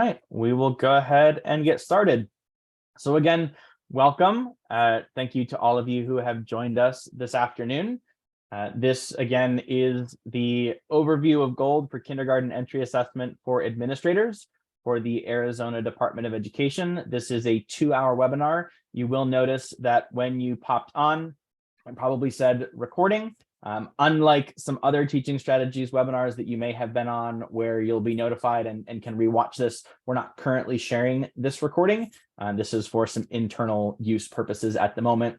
right, we will go ahead and get started. So again, welcome. Thank you to all of you who have joined us this afternoon. This again is the overview of GOLD for kindergarten entry assessment for administrators for the Arizona Department of Education. This is a 2-hour webinar. You will notice that when you popped on, I probably said recording. Unlike some other teaching strategies webinars that you may have been on where you'll be notified and can rewatch this, we're not currently sharing this recording. This is for some internal use purposes at the moment.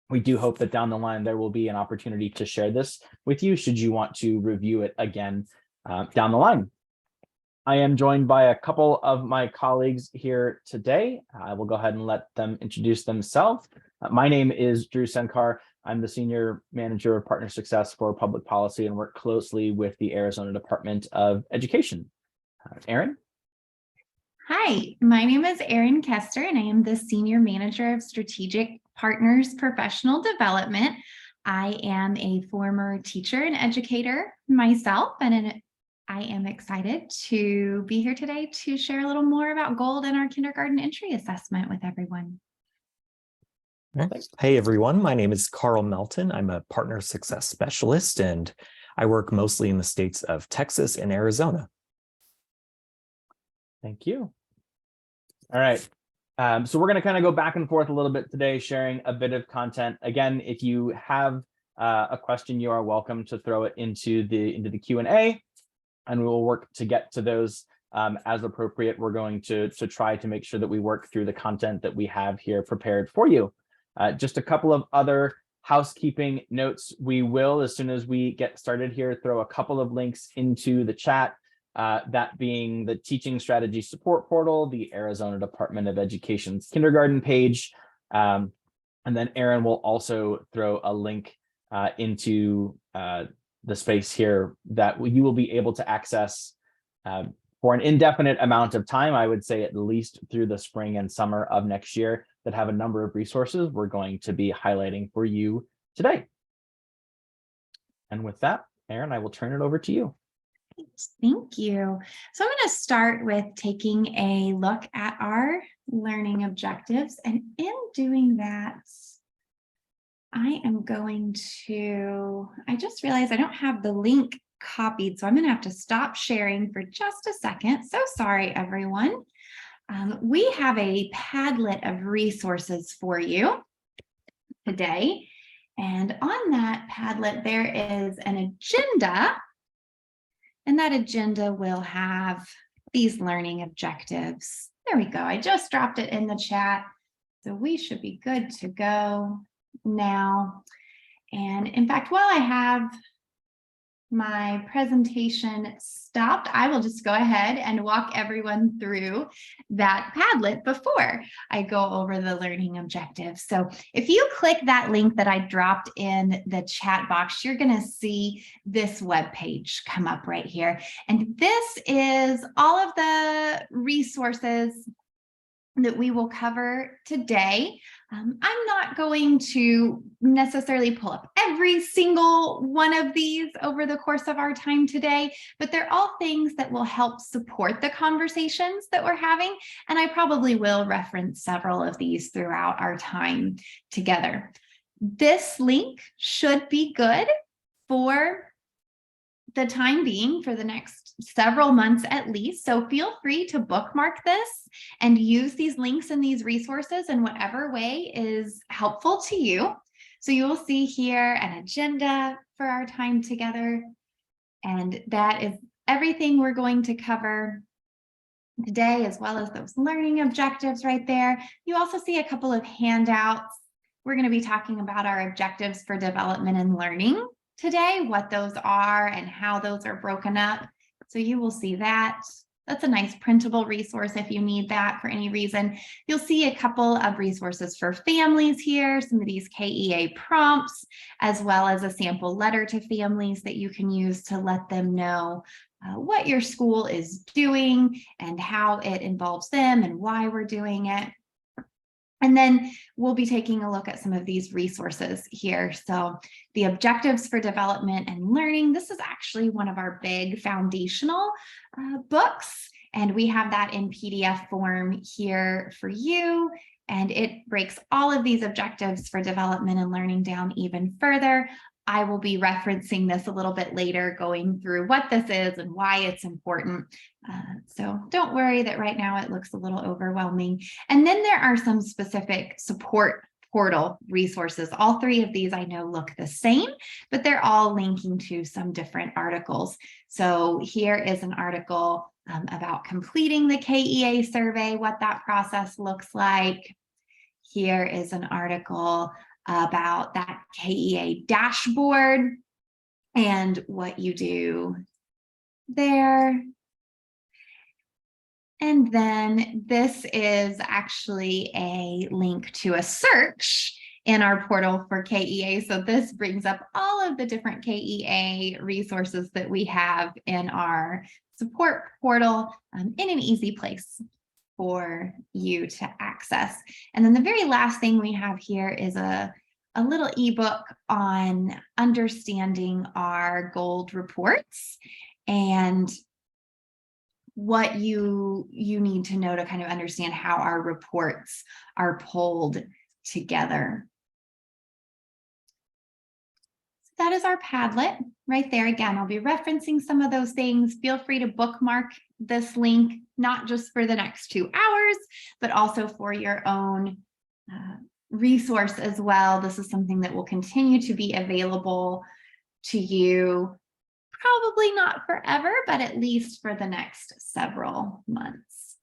We do hope that down the line there will be an opportunity to share this with you should you want to review it again down the line. I am joined by a couple of my colleagues here today. I will go ahead and let them introduce themselves. My name is Drew Senkar. I'm the Senior Manager of Partner Success for Public Policy and work closely with the Arizona Department of Education. Erin? Hi, my name is Erin Kester, and I am the Senior Manager of Strategic Partners Professional Development. I am a former teacher and educator myself, and I am excited to be here today to share a little more about GOLD and our kindergarten entry assessment with everyone. Hey everyone, my name is Carl Melton. I'm a partner success specialist and I work mostly in the states of Texas and Arizona. Thank you. All right. So we're going to kind of go back and forth a little bit today, sharing a bit of content. Again, if you have a question, you are welcome to throw it into the Q&A, and we will work to get to those as appropriate. We're going to try to make sure that we work through the content that we have here prepared for you. Just a couple of other housekeeping notes. We will, as soon as we get started here, throw a couple of links into the chat, that being the Teaching Strategy Support Portal, the Arizona Department of Education's kindergarten page, and then Erin will also throw a link into the space here that you will be able to access for an indefinite amount of time, I would say at least through the spring and summer of next year, that have a number of resources we're going to be highlighting for you today. And with that, Erin, I will turn it over to you. Thank you. So I'm going to start with taking a look at our learning objectives. And in doing that, I just realized I don't have the link copied, so I'm going to have to stop sharing for just a second. So sorry, everyone. We have a Padlet of resources for you today. And on that Padlet, there is an agenda. And that agenda will have these learning objectives. There we go. I just dropped it in the chat. So we should be good to go now. And in fact, while I have my presentation stopped, I will just go ahead and walk everyone through that Padlet before I go over the learning objectives. So if you click that link that I dropped in the chat box, you're going to see this web page come up right here. And this is all of the resources that we will cover today. I'm not going to necessarily pull up every single one of these over the course of our time today, but they're all things that will help support the conversations that we're having. And I probably will reference several of these throughout our time together. This link should be good for the time being, for the next several months at least. So feel free to bookmark this and use these links and these resources in whatever way is helpful to you. So you will see here an agenda for our time together. And that is everything we're going to cover today, as well as those learning objectives right there. You also see a couple of handouts. We're going to be talking about our objectives for development and learning today, what those are and how those are broken up. So you will see that. That's a nice printable resource if you need that for any reason. You'll see a couple of resources for families here, some of these KEA prompts, as well as a sample letter to families that you can use to let them know what your school is doing and how it involves them and why we're doing it. And then we'll be taking a look at some of these resources here. So the objectives for development and learning, this is actually one of our big foundational books. And we have that in PDF form here for you. And it breaks all of these objectives for development and learning down even further. I will be referencing this a little bit later, going through what this is and why it's important. So don't worry that right now it looks a little overwhelming. And then there are some specific support portal resources. All three of these I know look the same, but they're all linking to some different articles. So here is an article about completing the KEA survey, what that process looks like. Here is an article about that KEA dashboard and what you do there. And then this is actually a link to a search in our portal for KEA. So this brings up all of the different KEA resources that we have in our support portal in an easy place for you to access. And then the very last thing we have here is a little ebook on understanding our gold reports and what you need to know to kind of understand how our reports are pulled together. So that is our Padlet right there. Again, I'll be referencing some of those things. Feel free to bookmark this link, not just for the next 2 hours, but also for your own resource as well. This is something that will continue to be available to you, probably not forever, but at least for the next several months.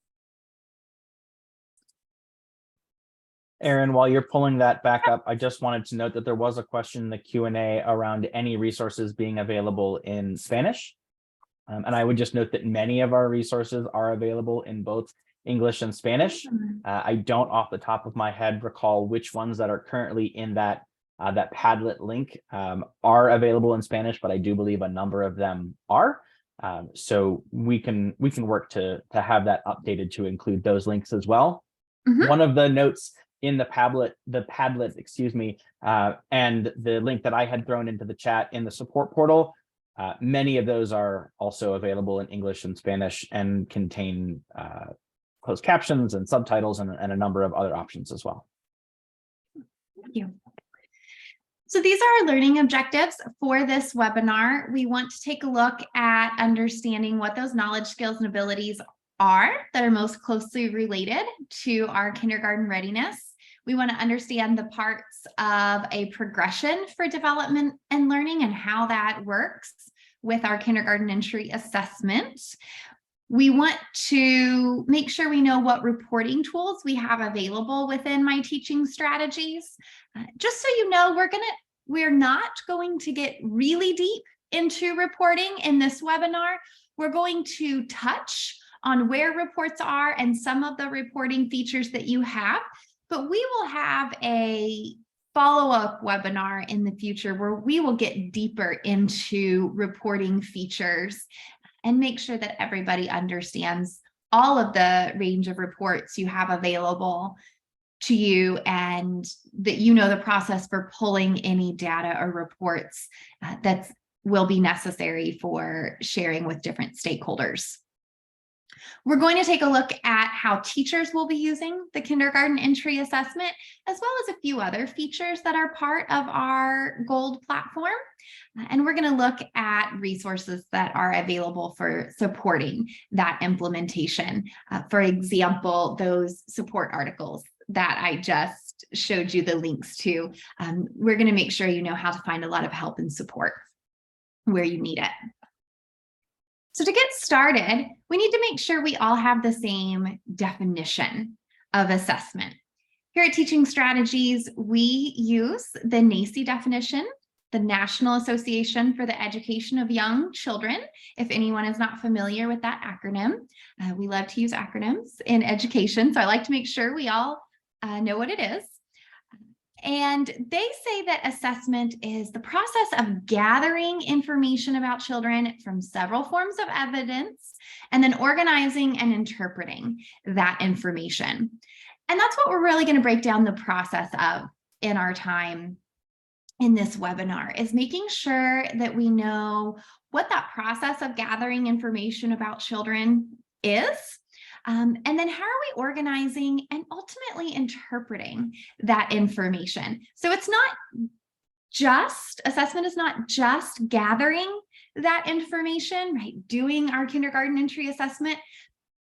Erin, while you're pulling that back up, I just wanted to note that there was a question in the Q&A around any resources being available in Spanish. And I would just note that many of our resources are available in both English and Spanish. I don't off the top of my head recall which ones that are currently in that that Padlet link are available in Spanish, but I do believe a number of them are. So we can work to have that updated to include those links as well. One of the notes in the Padlet, excuse me, and the link that I had thrown into the chat in the support portal, many of those are also available in English and Spanish and contain closed captions and subtitles and a number of other options as well. Thank you. So these are our learning objectives for this webinar. We want to take a look at understanding what those knowledge, skills, and abilities are that are most closely related to our kindergarten readiness. We want to understand the parts of a progression for development and learning and how that works with our kindergarten entry assessment. We want to make sure we know what reporting tools we have available within My Teaching Strategies. Just so you know, we're not going to get really deep into reporting in this webinar. We're going to touch on where reports are and some of the reporting features that you have, but we will have a follow-up webinar in the future where we will get deeper into reporting features and make sure that everybody understands all of the range of reports you have available to you and that you know the process for pulling any data or reports that will be necessary for sharing with different stakeholders. We're going to take a look at how teachers will be using the kindergarten entry assessment, as well as a few other features that are part of our Gold platform. And we're going to look at resources that are available for supporting that implementation. For example, those support articles that I just showed you the links to. We're going to make sure you know how to find a lot of help and support where you need it. So to get started, we need to make sure we all have the same definition of assessment. Here at Teaching Strategies, we use the NACE definition, the National Association for the Education of Young Children. If anyone is not familiar with that acronym, we love to use acronyms in education, so I like to make sure we all know what it is. And they say that assessment is the process of gathering information about children from several forms of evidence and then organizing and interpreting that information. And that's what we're really going to break down the process of in our time in this webinar, is making sure that we know what that process of gathering information about children is. And then how are we organizing and ultimately interpreting that information? So it's not just, assessment is not just gathering that information, right? Doing our kindergarten entry assessment,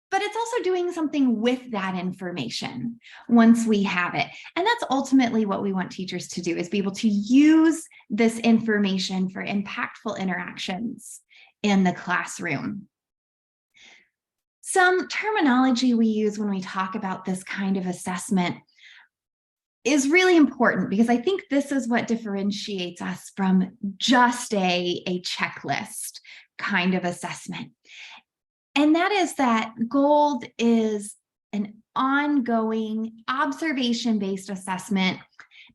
but it's also doing something with that information once we have it. And that's ultimately what we want teachers to do, is be able to use this information for impactful interactions in the classroom. Some terminology we use when we talk about this kind of assessment is really important, because I think this is what differentiates us from just a checklist kind of assessment. And that is that GOLD is an ongoing observation-based assessment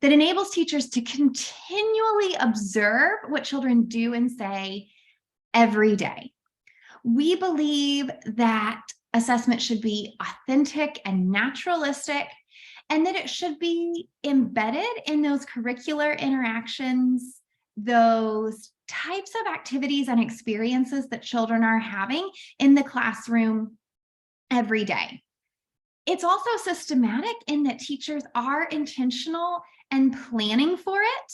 that enables teachers to continually observe what children do and say every day. We believe that assessment should be authentic and naturalistic, and that it should be embedded in those curricular interactions, those types of activities and experiences that children are having in the classroom every day. It's also systematic in that teachers are intentional and planning for it,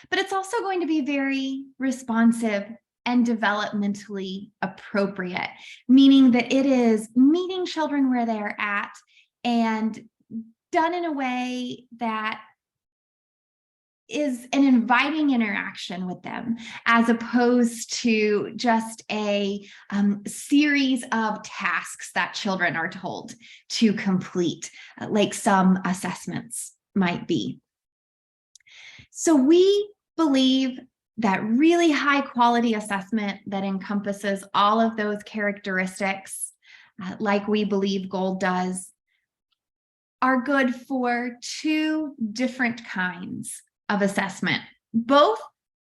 but it's also going to be very responsive and developmentally appropriate, meaning that it is meeting children where they are at and done in a way that is an inviting interaction with them, as opposed to just a series of tasks that children are told to complete, like some assessments might be. So we believe that really high quality assessment that encompasses all of those characteristics, like we believe GOLD does, are good for two different kinds of assessment, both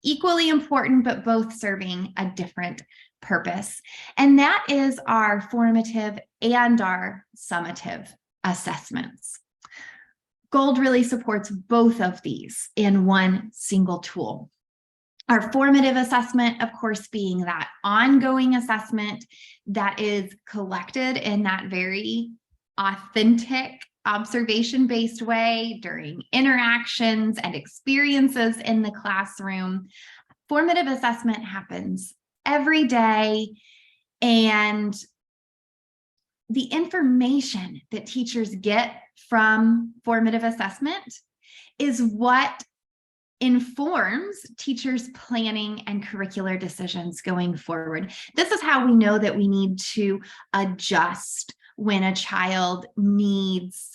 equally important, but both serving a different purpose. And that is our formative and our summative assessments. GOLD really supports both of these in one single tool. Our formative assessment, of course, being that ongoing assessment that is collected in that very authentic, observation-based way during interactions and experiences in the classroom. Formative assessment happens every day, and the information that teachers get from formative assessment is what informs teachers' planning and curricular decisions going forward. This is how we know that we need to adjust when a child needs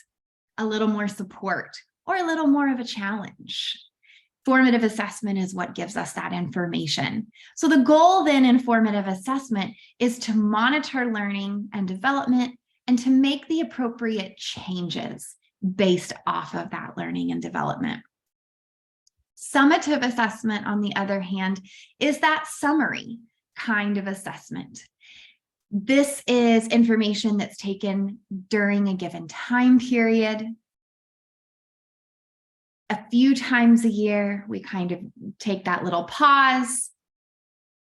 a little more support or a little more of a challenge. Formative assessment is what gives us that information. So the goal then in formative assessment is to monitor learning and development and to make the appropriate changes based off of that learning and development. Summative assessment, on the other hand, is that summary kind of assessment. This is information that's taken during a given time period. A few times a year, we kind of take that little pause.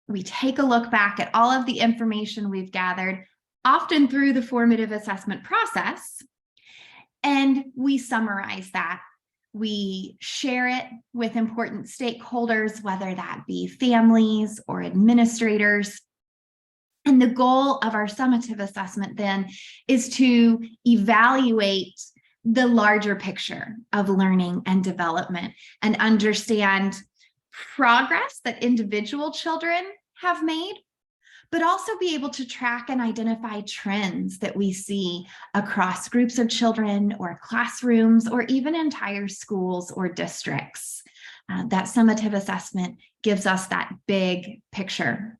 We take a look back at all of the information we've gathered, often through the formative assessment process, and we summarize that. We share it with important stakeholders, whether that be families or administrators. And the goal of our summative assessment then is to evaluate the larger picture of learning and development and understand progress that individual children have made, but also be able to track and identify trends that we see across groups of children or classrooms or even entire schools or districts. That summative assessment gives us that big picture.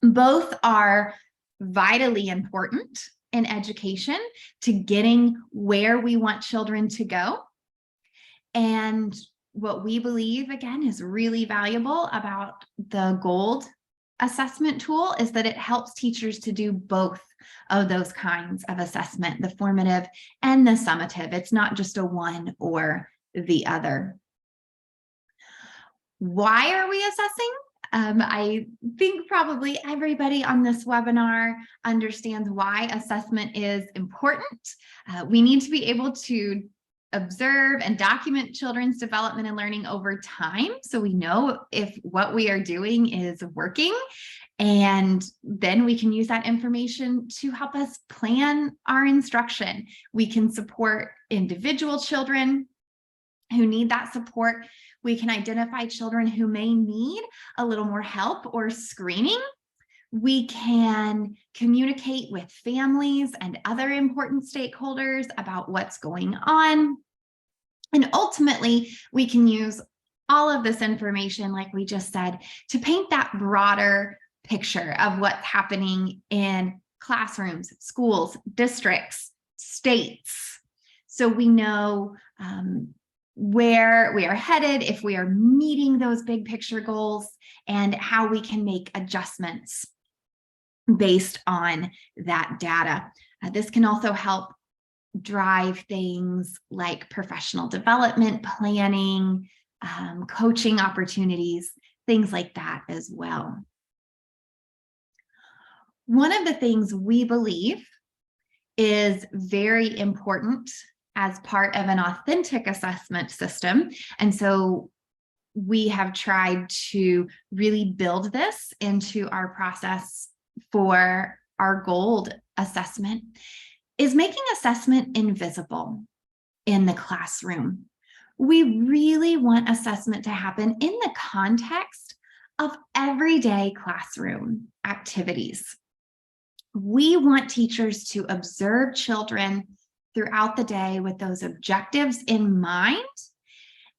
Both are vitally important in education to getting where we want children to go. And what we believe, again, is really valuable about the GOLD assessment tool is that it helps teachers to do both of those kinds of assessment, the formative and the summative. It's not just a one or the other. Why are we assessing? I think probably everybody on this webinar understands why assessment is important. We need to be able to observe and document children's development and learning over time, so we know if what we are doing is working. And then we can use that information to help us plan our instruction. We can support individual children who need that support. We can identify children who may need a little more help or screening. We can communicate with families and other important stakeholders about what's going on. And ultimately, we can use all of this information, like we just said, to paint that broader picture of what's happening in classrooms, schools, districts, states. So we know where we are headed, if we are meeting those big picture goals, and how we can make adjustments based on that data. This can also help drive things like professional development planning, coaching opportunities, things like that as well. One of the things we believe is very important as part of an authentic assessment system, and so we have tried to really build this into our process for our gold assessment, is making assessment invisible in the classroom. We really want assessment to happen in the context of everyday classroom activities. We want teachers to observe children throughout the day with those objectives in mind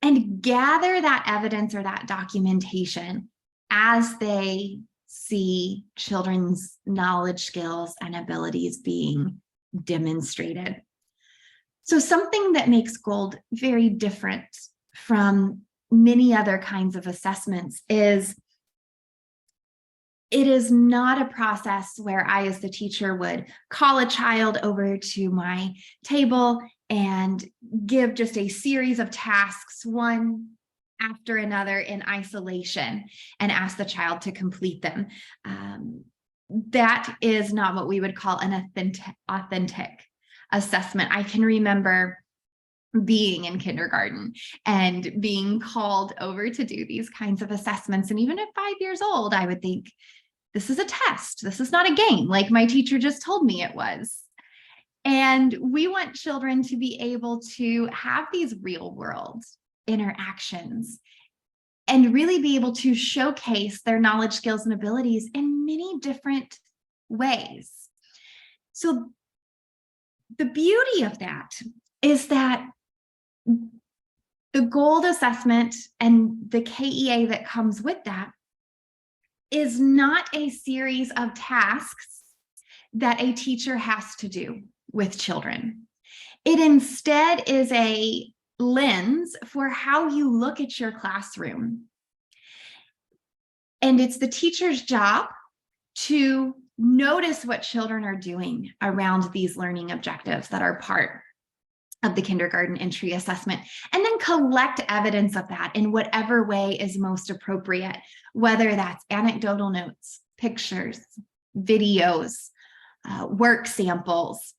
and gather that evidence or that documentation as they see children's knowledge, skills, and abilities being demonstrated. So something that makes gold very different from many other kinds of assessments is it is not a process where I, as the teacher, would call a child over to my table and give just a series of tasks, one after another in isolation, and ask the child to complete them. That is not what we would call an authentic assessment. I can remember being in kindergarten and being called over to do these kinds of assessments. And even at 5 years old, I would think, this is a test. This is not a game like my teacher just told me it was. And we want children to be able to have these real world interactions and really be able to showcase their knowledge, skills, and abilities in many different ways. So the beauty of that is that the gold assessment and the KEA that comes with that is not a series of tasks that a teacher has to do with children. It instead is a lens for how you look at your classroom. And it's the teacher's job to notice what children are doing around these learning objectives that are part of the kindergarten entry assessment, and then collect evidence of that in whatever way is most appropriate, whether that's anecdotal notes, pictures, videos, work samples.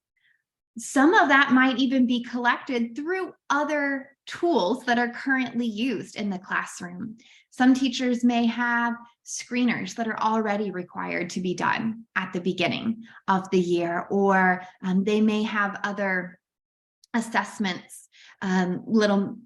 Some of that might even be collected through other tools that are currently used in the classroom. Some teachers may have screeners that are already required to be done at the beginning of the year, or they may have other assessments, little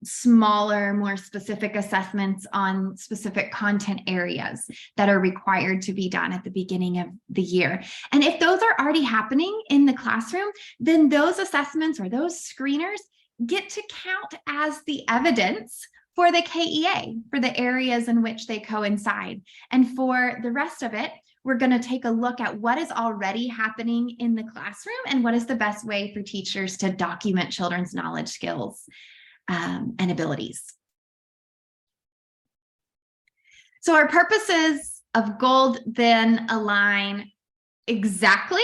smaller, more specific assessments on specific content areas that are required to be done at the beginning of the year. And if those are already happening in the classroom, then those assessments or those screeners get to count as the evidence for the KEA, for the areas in which they coincide. And for the rest of it, we're going to take a look at what is already happening in the classroom and what is the best way for teachers to document children's knowledge, skills, and abilities. So our purposes of gold then align exactly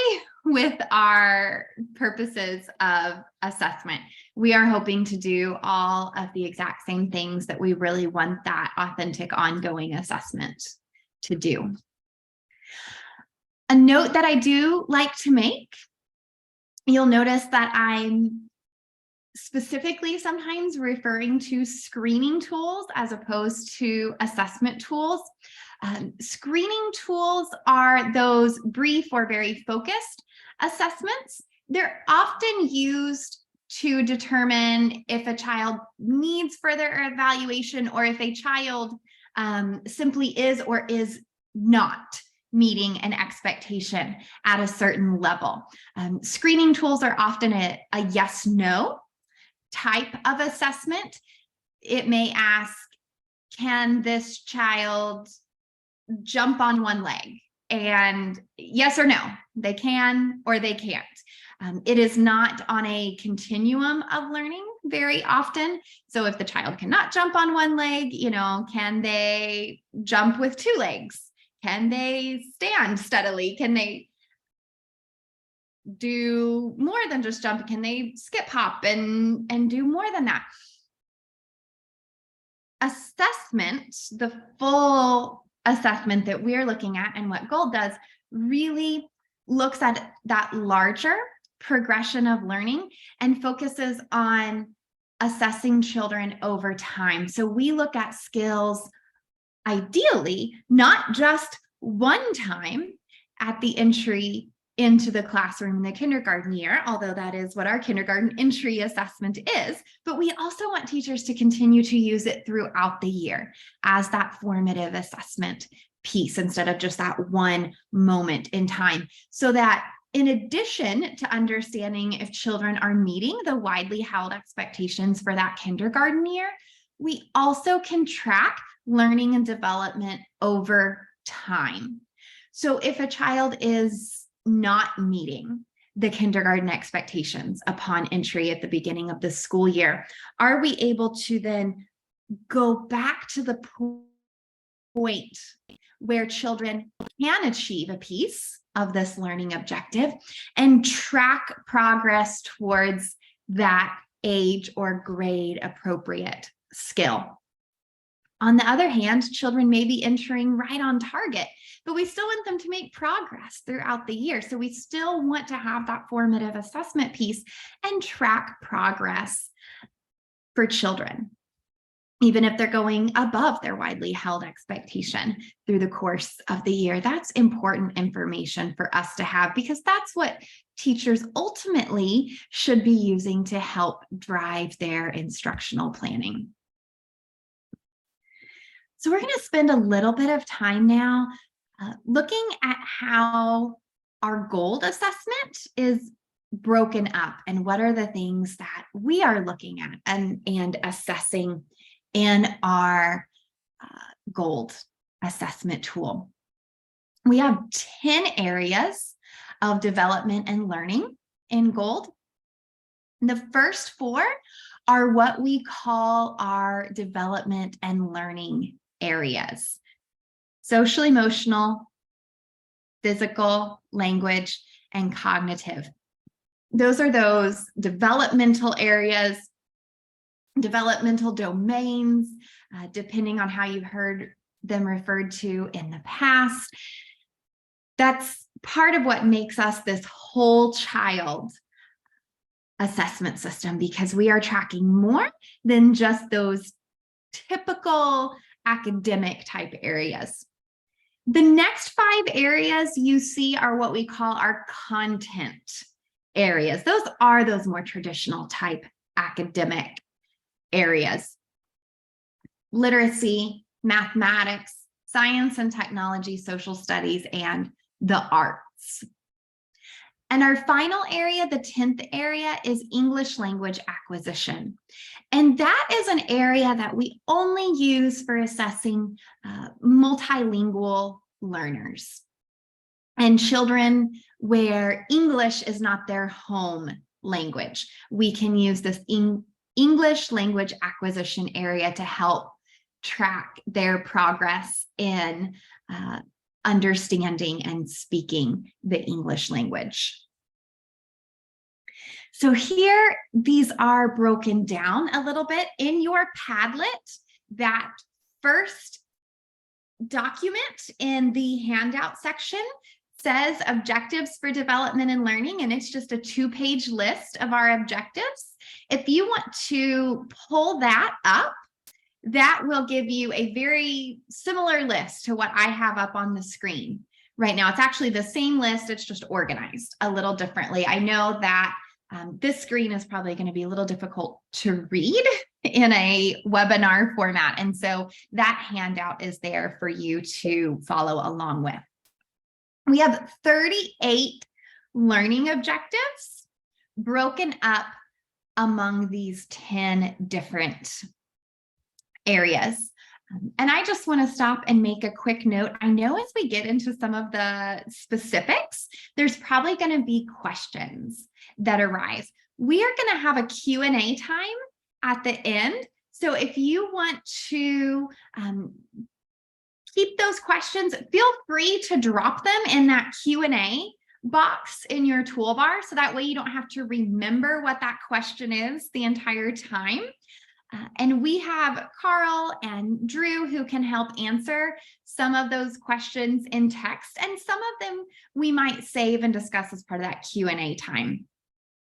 with our purposes of assessment. We are hoping to do all of the exact same things that we really want that authentic ongoing assessment to do. A note that I do like to make, you'll notice that I'm specifically sometimes referring to screening tools as opposed to assessment tools. Screening tools are those brief or very focused assessments. They're often used to determine if a child needs further evaluation or if a child simply is or is not meeting an expectation at a certain level. Screening tools are often a yes-no type of assessment. It may ask, can this child jump on one leg? And yes or no, they can or they can't. It is not on a continuum of learning very often. So if the child cannot jump on one leg, can they jump with two legs? Can they stand steadily? Can they do more than just jump? Can they skip hop and do more than that? Assessment, the full assessment that we're looking at and what GOLD does really looks at that larger progression of learning and focuses on assessing children over time. So we look at skills ideally, not just one time at the entry into the classroom in the kindergarten year, although that is what our kindergarten entry assessment is, but we also want teachers to continue to use it throughout the year as that formative assessment piece instead of just that one moment in time, so that in addition to understanding if children are meeting the widely held expectations for that kindergarten year, we also can track learning and development over time. So if a child is not meeting the kindergarten expectations upon entry at the beginning of the school year, are we able to then go back to the point where children can achieve a piece of this learning objective and track progress towards that age or grade appropriate skill? On the other hand, children may be entering right on target, but we still want them to make progress throughout the year. So we still want to have that formative assessment piece and track progress for children, even if they're going above their widely held expectation through the course of the year. That's important information for us to have, because that's what teachers ultimately should be using to help drive their instructional planning. So we're going to spend a little bit of time now looking at how our GOLD assessment is broken up and what are the things that we are looking at and assessing in our GOLD assessment tool. We have 10 areas of development and learning in GOLD. The first 4 are what we call our development and learning areas: social, emotional, physical, language, and cognitive. Those are those developmental areas, developmental domains, depending on how you've heard them referred to in the past. That's part of what makes us this whole child assessment system, because we are tracking more than just those typical academic type areas. The next 5 areas you see are what we call our content areas. Those are those more traditional type academic areas: literacy, mathematics, science and technology, social studies, and the arts. And our final area, the 10th area, is English language acquisition. And that is an area that we only use for assessing multilingual learners and children where English is not their home language. We can use this English language acquisition area to help track their progress in understanding and speaking the English language. So here, these are broken down a little bit in your Padlet. That first document in the handout section says objectives for development and learning, and it's just a 2-page list of our objectives. If you want to pull that up, that will give you a very similar list to what I have up on the screen right now. It's actually the same list, it's just organized a little differently. I know that this screen is probably going to be a little difficult to read in a webinar format. And so that handout is there for you to follow along with. We have 38 learning objectives broken up among these 10 different areas. And I just want to stop and make a quick note. I know as we get into some of the specifics, there's probably going to be questions that arise. We are going to have a Q&A time at the end. So if you want to keep those questions, feel free to drop them in that Q&A box in your toolbar. So that way you don't have to remember what that question is the entire time. And we have Carl and Drew who can help answer some of those questions in text, and some of them we might save and discuss as part of that Q&A time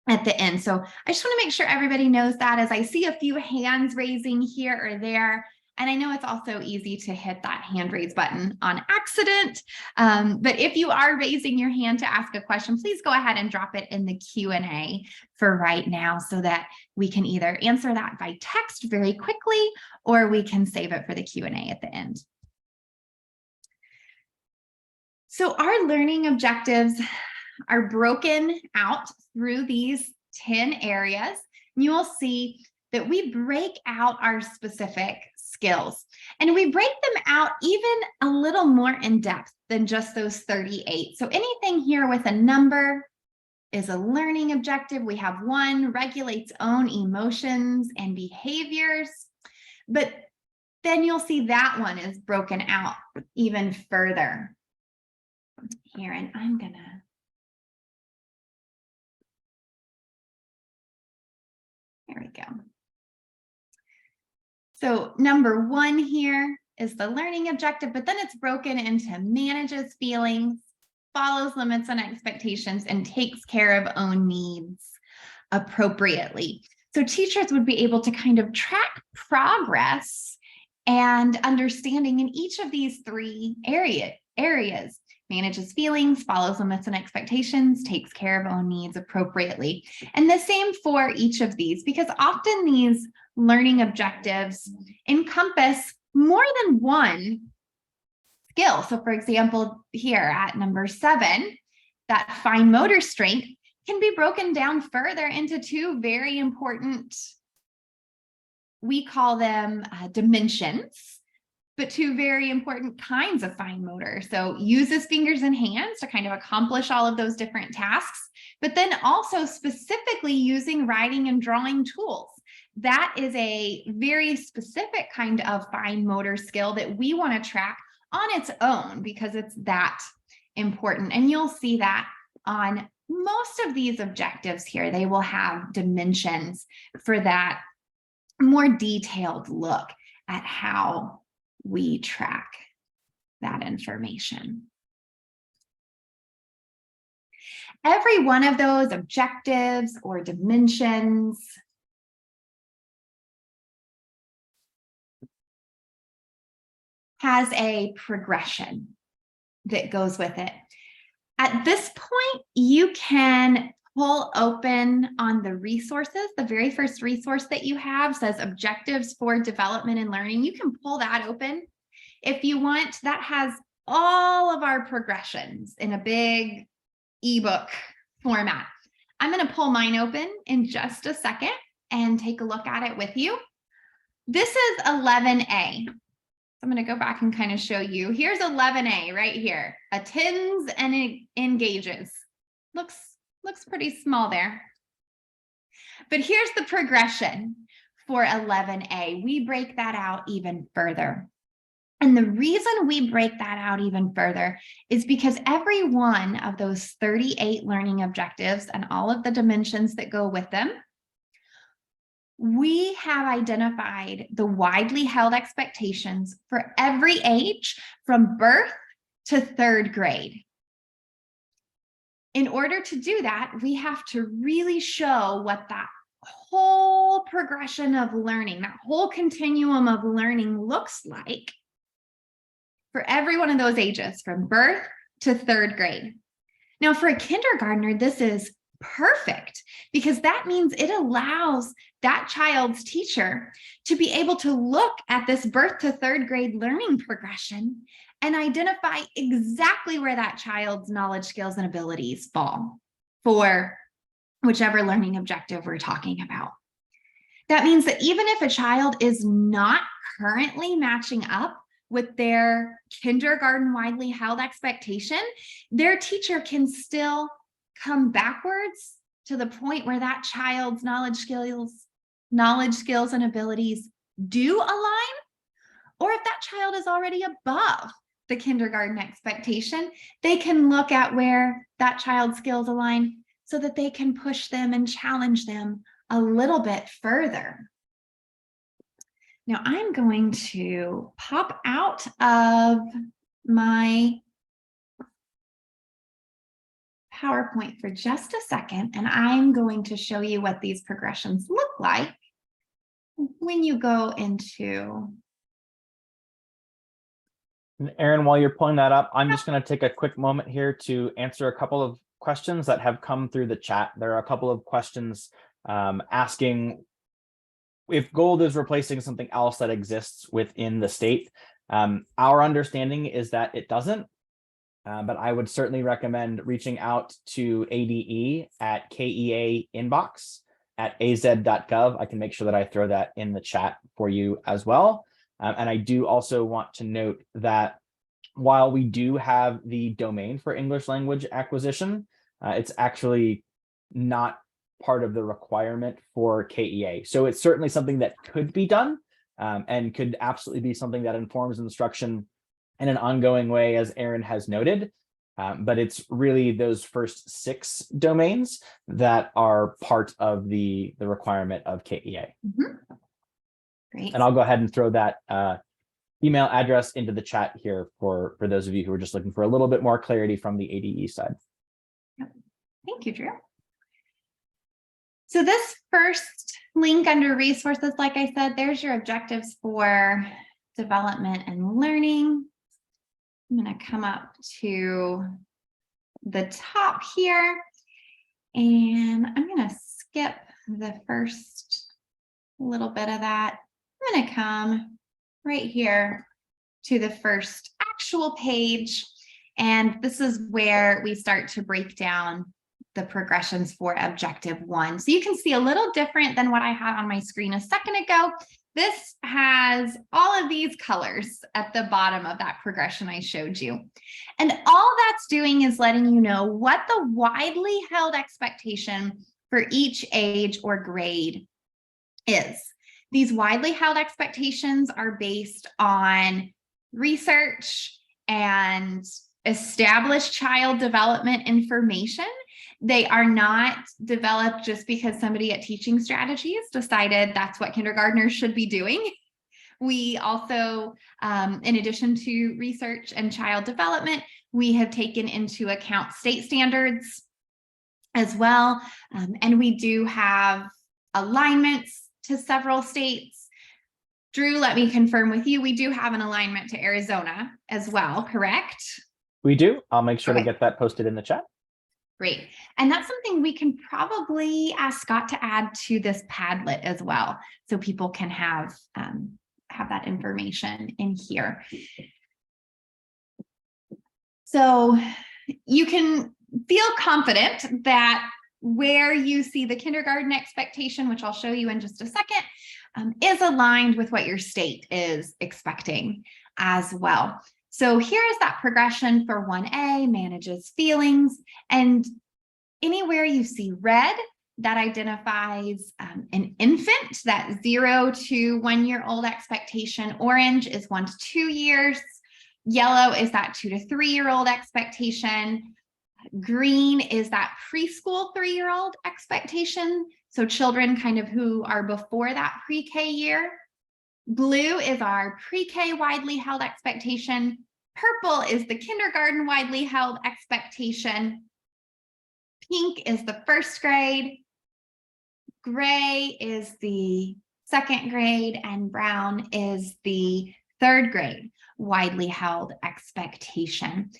at the end. So I just want to make sure everybody knows that, as I see a few hands raising here or there. And I know it's also easy to hit that hand raise button on accident. But if you are raising your hand to ask a question, please go ahead and drop it in the Q&A for right now, so that we can either answer that by text very quickly, or we can save it for the Q&A at the end. So our learning objectives are broken out through these 10 areas. You will see that we break out our specific skills, and we break them out even a little more in depth than just those 38. So anything here with a number is a learning objective. We have one, regulates own emotions and behaviors, but then you'll see that one is broken out even further here. And I'm gonna, there we go. So number 1 here is the learning objective, but then it's broken into manages feelings, follows limits and expectations, and takes care of own needs appropriately. So teachers would be able to kind of track progress and understanding in each of these 3 areas. Manages feelings, follows limits and expectations, takes care of own needs appropriately. And the same for each of these, because often these learning objectives encompass more than one skill. So for example, here at number 7, that fine motor strength can be broken down further into 2 very important, we call them dimensions, but 2 very important kinds of fine motor. So uses fingers and hands to kind of accomplish all of those different tasks, but then also specifically using writing and drawing tools. That is a very specific kind of fine motor skill that we want to track on its own, because it's that important. And you'll see that on most of these objectives here, they will have dimensions for that more detailed look at how we track that information. Every one of those objectives or dimensions has a progression that goes with it. At this point, you can pull open on the resources. The very first resource that you have says objectives for development and learning. You can pull that open if you want. That has all of our progressions in a big ebook format. I'm going to pull mine open in just a second and take a look at it with you. This is 11A. I'm going to go back and kind of show you. Here's 11A right here. Attends and engages. Looks pretty small there. But here's the progression for 11A. We break that out even further. And the reason we break that out even further is because every one of those 38 learning objectives and all of the dimensions that go with them, we have identified the widely held expectations for every age from birth to 3rd grade. In order to do that, we have to really show what that whole progression of learning, that whole continuum of learning looks like for every one of those ages from birth to 3rd grade. Now, for a kindergartner, this is perfect because that means it allows that child's teacher to be able to look at this birth to 3rd grade learning progression and identify exactly where that child's knowledge, skills, and abilities fall for whichever learning objective we're talking about. That means that even if a child is not currently matching up with their kindergarten widely held expectation, their teacher can still come backwards to the point where that child's knowledge, skills, and abilities do align, or if that child is already above the kindergarten expectation, they can look at where that child's skills align so that they can push them and challenge them a little bit further. Now I'm going to pop out of my PowerPoint for just a second, and I'm going to show you what these progressions look like when you go into. And Erin, while you're pulling that up, I'm just going to take a quick moment here to answer a couple of questions that have come through the chat. There are a couple of questions asking if gold is replacing something else that exists within the state. Our understanding is that it doesn't, but I would certainly recommend reaching out to ADE at KEA inbox at az.gov. I can make sure that I throw that in the chat for you as well. And I do also want to note that while we do have the domain for English language acquisition, it's actually not part of the requirement for KEA. So it's certainly something that could be done and could absolutely be something that informs instruction in an ongoing way, as Erin has noted. But it's really those first 6 domains that are part of the requirement of KEA. Mm-hmm. Great. And I'll go ahead and throw that email address into the chat here for those of you who are just looking for a little bit more clarity from the ADE side. Yep. Thank you, Drew. So this first link under resources, like I said, there's your objectives for development and learning. I'm going to come up to the top here, and I'm going to skip the first little bit of that. I'm going to come right here to the first actual page, and this is where we start to break down the progressions for objective 1. So you can see a little different than what I had on my screen a second ago. This has all of these colors at the bottom of that progression I showed you. And all that's doing is letting you know what the widely held expectation for each age or grade is. These widely held expectations are based on research and established child development information. They are not developed just because somebody at Teaching Strategies decided that's what kindergartners should be doing. We also, in addition to research and child development, we have taken into account state standards as well. And we do have alignments to several states. Drew, let me confirm with you, we do have an alignment to Arizona as well, correct? We do. I'll make sure to get that posted in the chat. Great. And that's something we can probably ask Scott to add to this Padlet as well, so people can have that information in here. So you can feel confident that where you see the kindergarten expectation, which I'll show you in just a second, is aligned with what your state is expecting as well. So here is that progression for 1A, manages feelings, and anywhere you see red, that identifies an infant, that 0 to 1 year old expectation. Orange is 1 to 2 years. Yellow is that 2 to 3 year old expectation. Green is that preschool 3-year-old expectation. So children kind of who are before that pre-K year. Blue is our pre-K widely held expectation. Purple is the kindergarten widely held expectation. Pink is the first grade. Gray is the second grade, and brown is the third grade widely held expectation.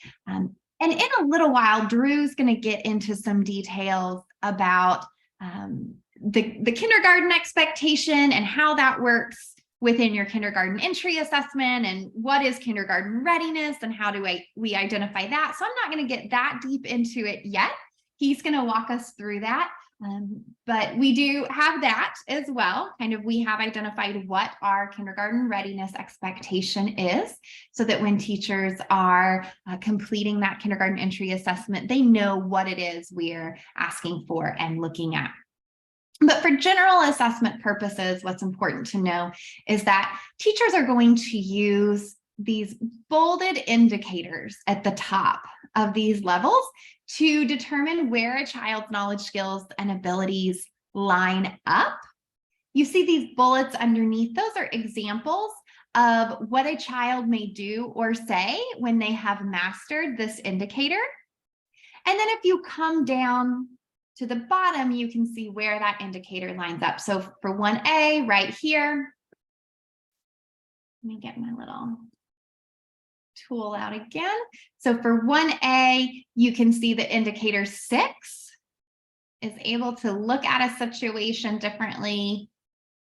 And in a little while, Drew's going to get into some details about the kindergarten expectation and how that works within your kindergarten entry assessment, and what is kindergarten readiness and how do we identify that. So I'm not going to get that deep into it yet. He's going to walk us through that. But we do have that as well. Kind of, we have identified what our kindergarten readiness expectation is, so that when teachers are completing that kindergarten entry assessment, they know what it is we're asking for and looking at. But for general assessment purposes, what's important to know is that teachers are going to use these bolded indicators at the top of these levels to determine where a child's knowledge, skills, and abilities line up. You see these bullets underneath, those are examples of what a child may do or say when they have mastered this indicator. And then if you come down to the bottom, you can see where that indicator lines up. So for 1A right here, let me get my little tool out again. So for 1A, you can see the indicator 6 is able to look at a situation differently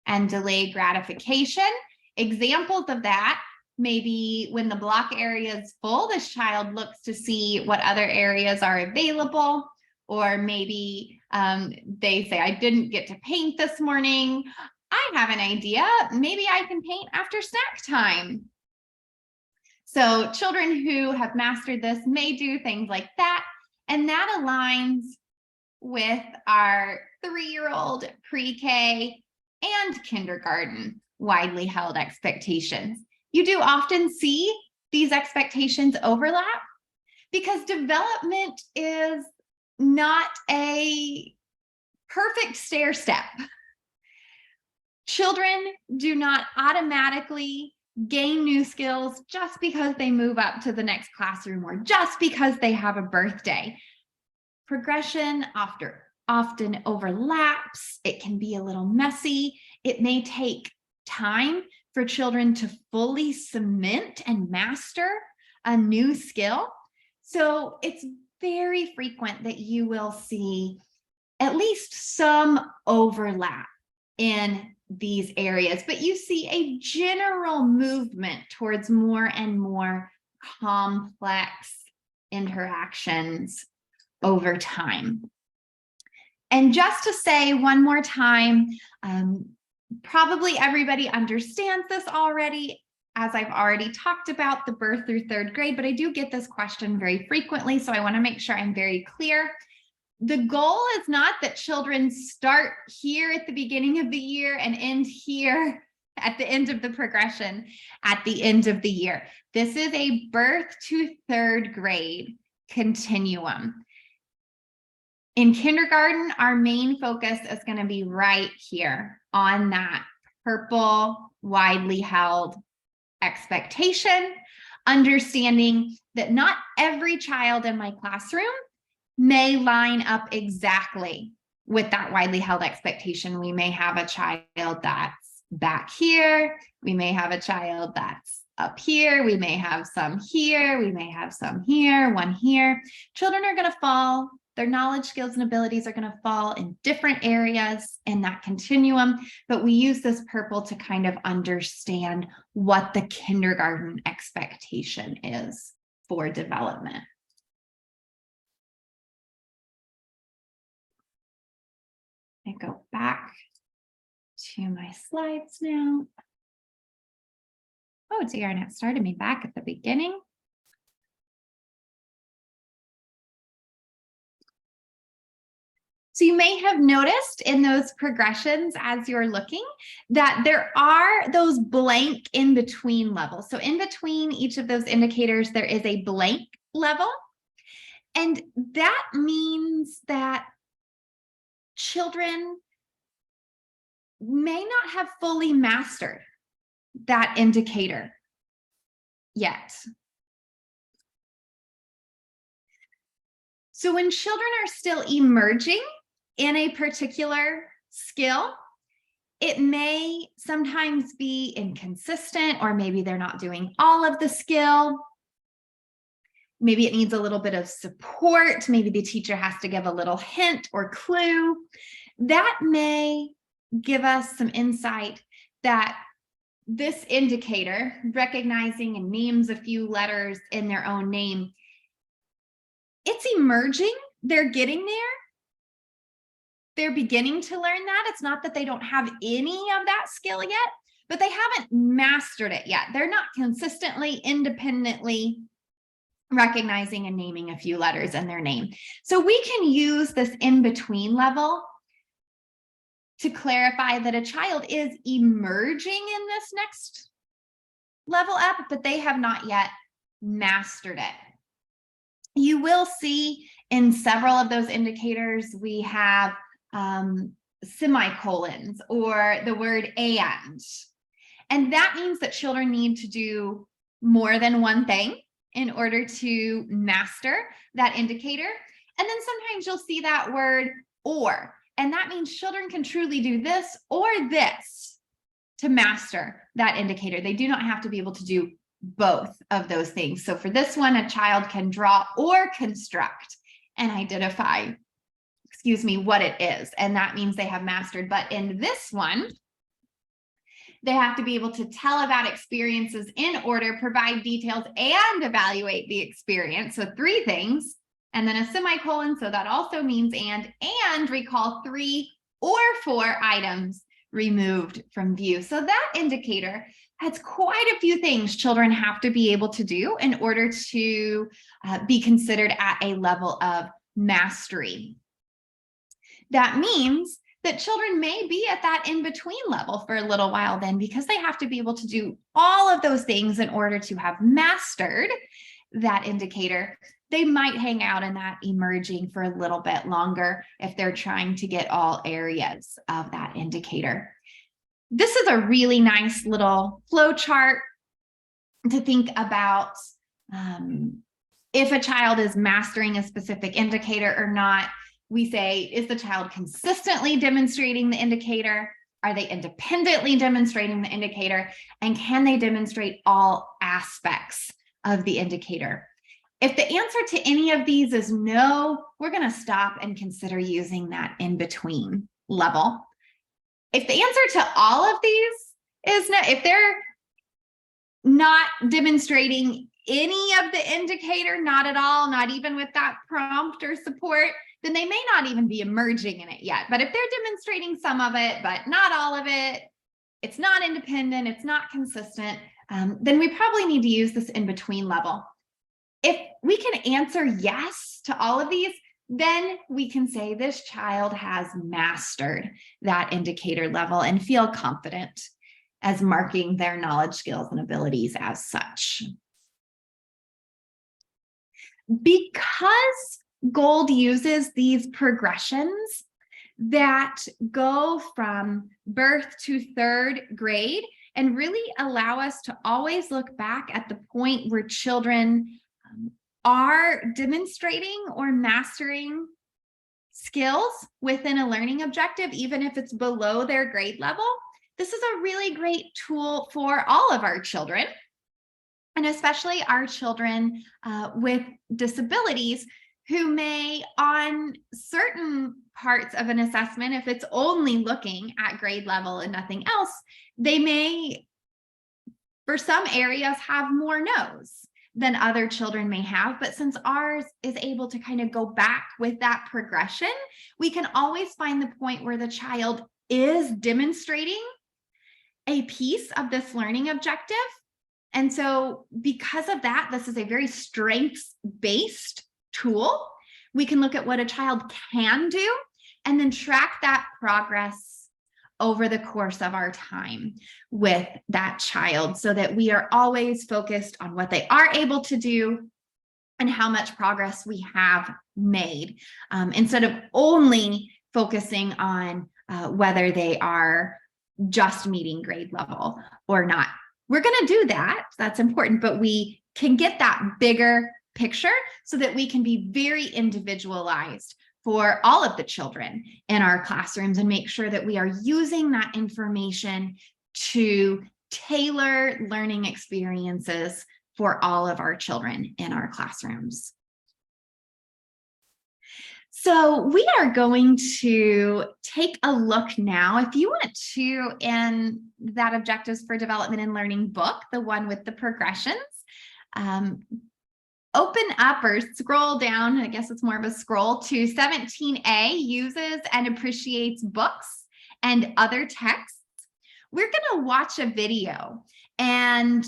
and delay gratification. Examples of that, maybe when the block area is full, this child looks to see what other areas are available. Or maybe they say, I didn't get to paint this morning. I have an idea. Maybe I can paint after snack time. So children who have mastered this may do things like that. And that aligns with our 3-year-old pre-K and kindergarten widely held expectations. You do often see these expectations overlap because development is not a perfect stair step. Children do not automatically gain new skills just because they move up to the next classroom or just because they have a birthday. Progression often overlaps. It can be a little messy. It may take time for children to fully cement and master a new skill. So it's very frequent that you will see at least some overlap in these areas, but you see a general movement towards more and more complex interactions over time. And just to say one more time, probably everybody understands this already, as I've already talked about the birth through 3rd grade, but I do get this question very frequently, so I want to make sure I'm very clear. The goal is not that children start here at the beginning of the year and end here at the end of the progression at the end of the year. This is a birth to 3rd grade continuum. In kindergarten, our main focus is going to be right here on that purple widely held expectation, understanding that not every child in my classroom may line up exactly with that widely held expectation. We may have a child that's back here. We may have a child that's up here. We may have some here. We may have some here, one here. Children are going to fall. Their knowledge, skills, and abilities are going to fall in different areas in that continuum, but we use this purple to kind of understand what the kindergarten expectation is for development. I go back to my slides now. Oh dear, and it started me back at the beginning. So you may have noticed in those progressions as you're looking that there are those blank in between levels. So in between each of those indicators, there is a blank level. And that means that children may not have fully mastered that indicator yet. So when children are still emerging in a particular skill, it may sometimes be inconsistent, or maybe they're not doing all of the skill. Maybe it needs a little bit of support. Maybe the teacher has to give a little hint or clue. That may give us some insight that this indicator, recognizing and names a few letters in their own name, it's emerging. They're getting there. They're beginning to learn that. It's not that they don't have any of that skill yet, but they haven't mastered it yet. They're not consistently, independently recognizing and naming a few letters in their name. So we can use this in-between level to clarify that a child is emerging in this next level up, but they have not yet mastered it. You will see in several of those indicators, we have semicolons or the word and. And that means that children need to do more than one thing in order to master that indicator. And then sometimes you'll see that word or, and that means children can truly do this or this to master that indicator. They do not have to be able to do both of those things. So for this one, a child can draw or construct and identify, what it is. And that means they have mastered. But in this one, they have to be able to tell about experiences in order, provide details, and evaluate the experience. So 3 things, and then a semicolon. So that also means and recall 3 or 4 items removed from view. So that indicator has quite a few things children have to be able to do in order to be considered at a level of mastery. That means that children may be at that in-between level for a little while then, because they have to be able to do all of those things in order to have mastered that indicator. They might hang out in that emerging for a little bit longer if they're trying to get all areas of that indicator. This is a really nice little flow chart to think about if a child is mastering a specific indicator or not. We say, is the child consistently demonstrating the indicator? Are they independently demonstrating the indicator? And can they demonstrate all aspects of the indicator? If the answer to any of these is no, we're going to stop and consider using that in-between level. If the answer to all of these is no, if they're not demonstrating any of the indicator, not at all, not even with that prompt or support, then they may not even be emerging in it yet. But if they're demonstrating some of it, but not all of it, it's not independent, it's not consistent, then we probably need to use this in-between level. If we can answer yes to all of these, then we can say this child has mastered that indicator level and feel confident as marking their knowledge, skills, and abilities as such. Because Gold uses these progressions that go from birth to 3rd grade and really allow us to always look back at the point where children are demonstrating or mastering skills within a learning objective, even if it's below their grade level. This is a really great tool for all of our children, and especially our children with disabilities, who may, on certain parts of an assessment, if it's only looking at grade level and nothing else, they may, for some areas, have more no's than other children may have. But since ours is able to kind of go back with that progression, we can always find the point where the child is demonstrating a piece of this learning objective. And so because of that, this is a very strengths-based tool. We can look at what a child can do and then track that progress over the course of our time with that child so that we are always focused on what they are able to do and how much progress we have made, instead of only focusing on whether they are just meeting grade level or not. We're going to do that. That's important, but we can get that bigger picture so that we can be very individualized for all of the children in our classrooms and make sure that we are using that information to tailor learning experiences for all of our children in our classrooms. So we are going to take a look now. If you want to, in that Objectives for Development and Learning book, the one with the progressions, open up or scroll down, I guess it's more of a scroll, to 17A, Uses and Appreciates Books and Other Texts. We're going to watch a video and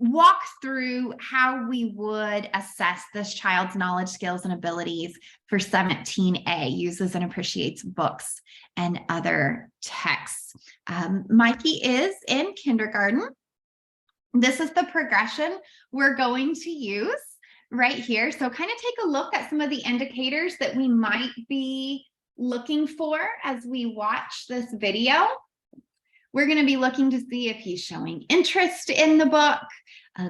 walk through how we would assess this child's knowledge, skills, and abilities for 17A, Uses and Appreciates Books and Other Texts. Mikey is in kindergarten. This is the progression we're going to use right here. So kind of take a look at some of the indicators that we might be looking for as we watch this video. We're going to be looking to see if he's showing interest in the book,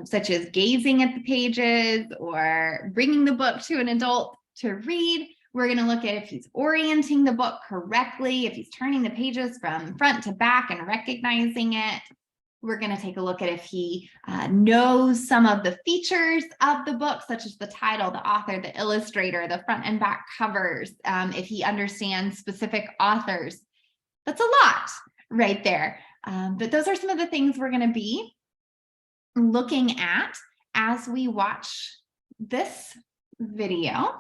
such as gazing at the pages or bringing the book to an adult to read. We're going to look at if he's orienting the book correctly, if he's turning the pages from front to back and recognizing it. We're going to take a look at if he knows some of the features of the book, such as the title, the author, the illustrator, the front and back covers, if he understands specific authors. That's a lot right there. But those are some of the things we're going to be looking at as we watch this video.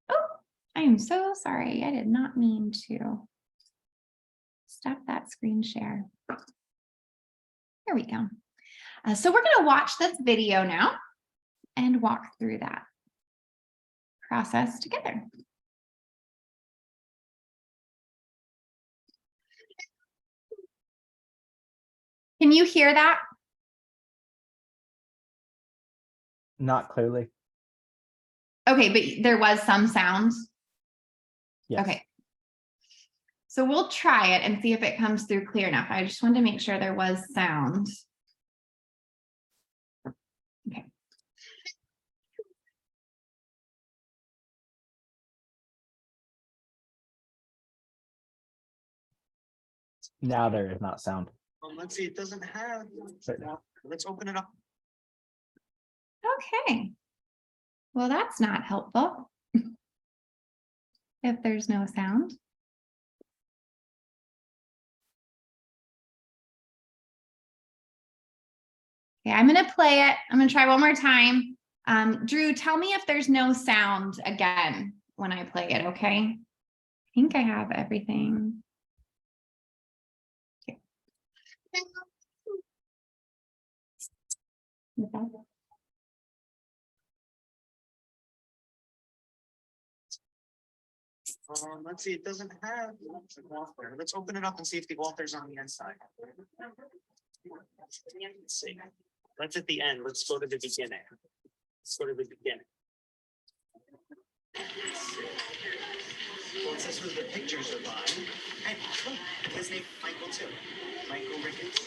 Oh, I am so sorry. I did not mean to stop that screen share. Here we go. So we're going to watch this video now and walk through that process together. Can you hear that? Not clearly. Okay, but there was some sound. Yes. Okay. So we'll try it and see if it comes through clear enough. I just wanted to make sure there was sound. Okay. Now there is not sound. Well, let's see, it doesn't have. Let's open it up. Okay. Well, that's not helpful. If there's no sound. Okay, I'm going to play it. I'm going to try one more time. Drew, tell me if there's no sound again when I play it, okay? I think I have everything. Okay. Let's see, it doesn't have. Let's open it up and see if the author's on the inside. Let's see. That's at the end. Let's go to the beginning. Let's go to the beginning. Well, it says who the pictures are by. And look, his name Michael too. Michael Ricketts.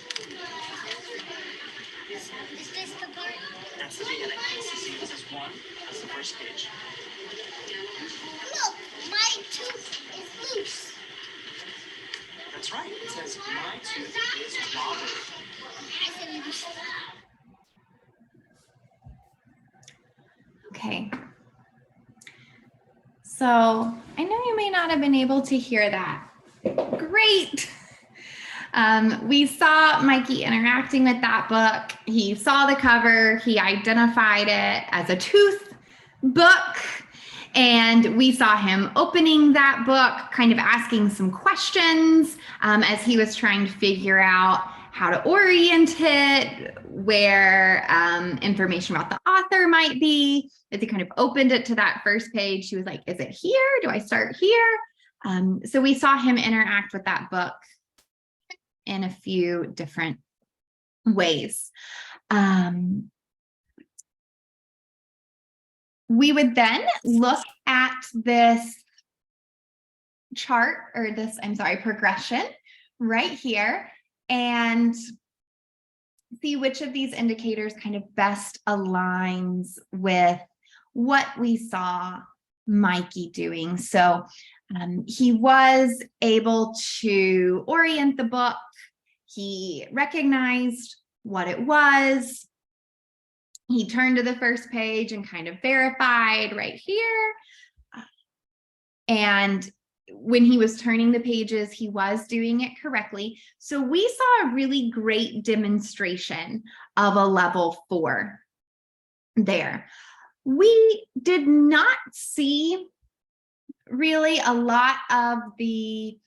Is this the part? That's the beginning. See, this is one. That's the first page. Look, my tooth is loose. That's right. It says my tooth is Robert. I said loose. Okay. So I know you may not have been able to hear that. Great. We saw Mikey interacting with that book. He saw the cover. He identified it as a tooth book. And we saw him opening that book, kind of asking some questions as he was trying to figure out how to orient it, where information about the author might be. As he kind of opened it to that first page, she was like, is it here? Do I start here? So we saw him interact with that book in a few different ways. We would then look at this chart, or this, I'm sorry, progression right here, and see which of these indicators kind of best aligns with what we saw Mikey doing. So he was able to orient the book. He recognized what it was. He turned to the first page and kind of verified right here. And when he was turning the pages, he was doing it correctly. So we saw a really great demonstration of a level 4 there. We did not see really a lot of the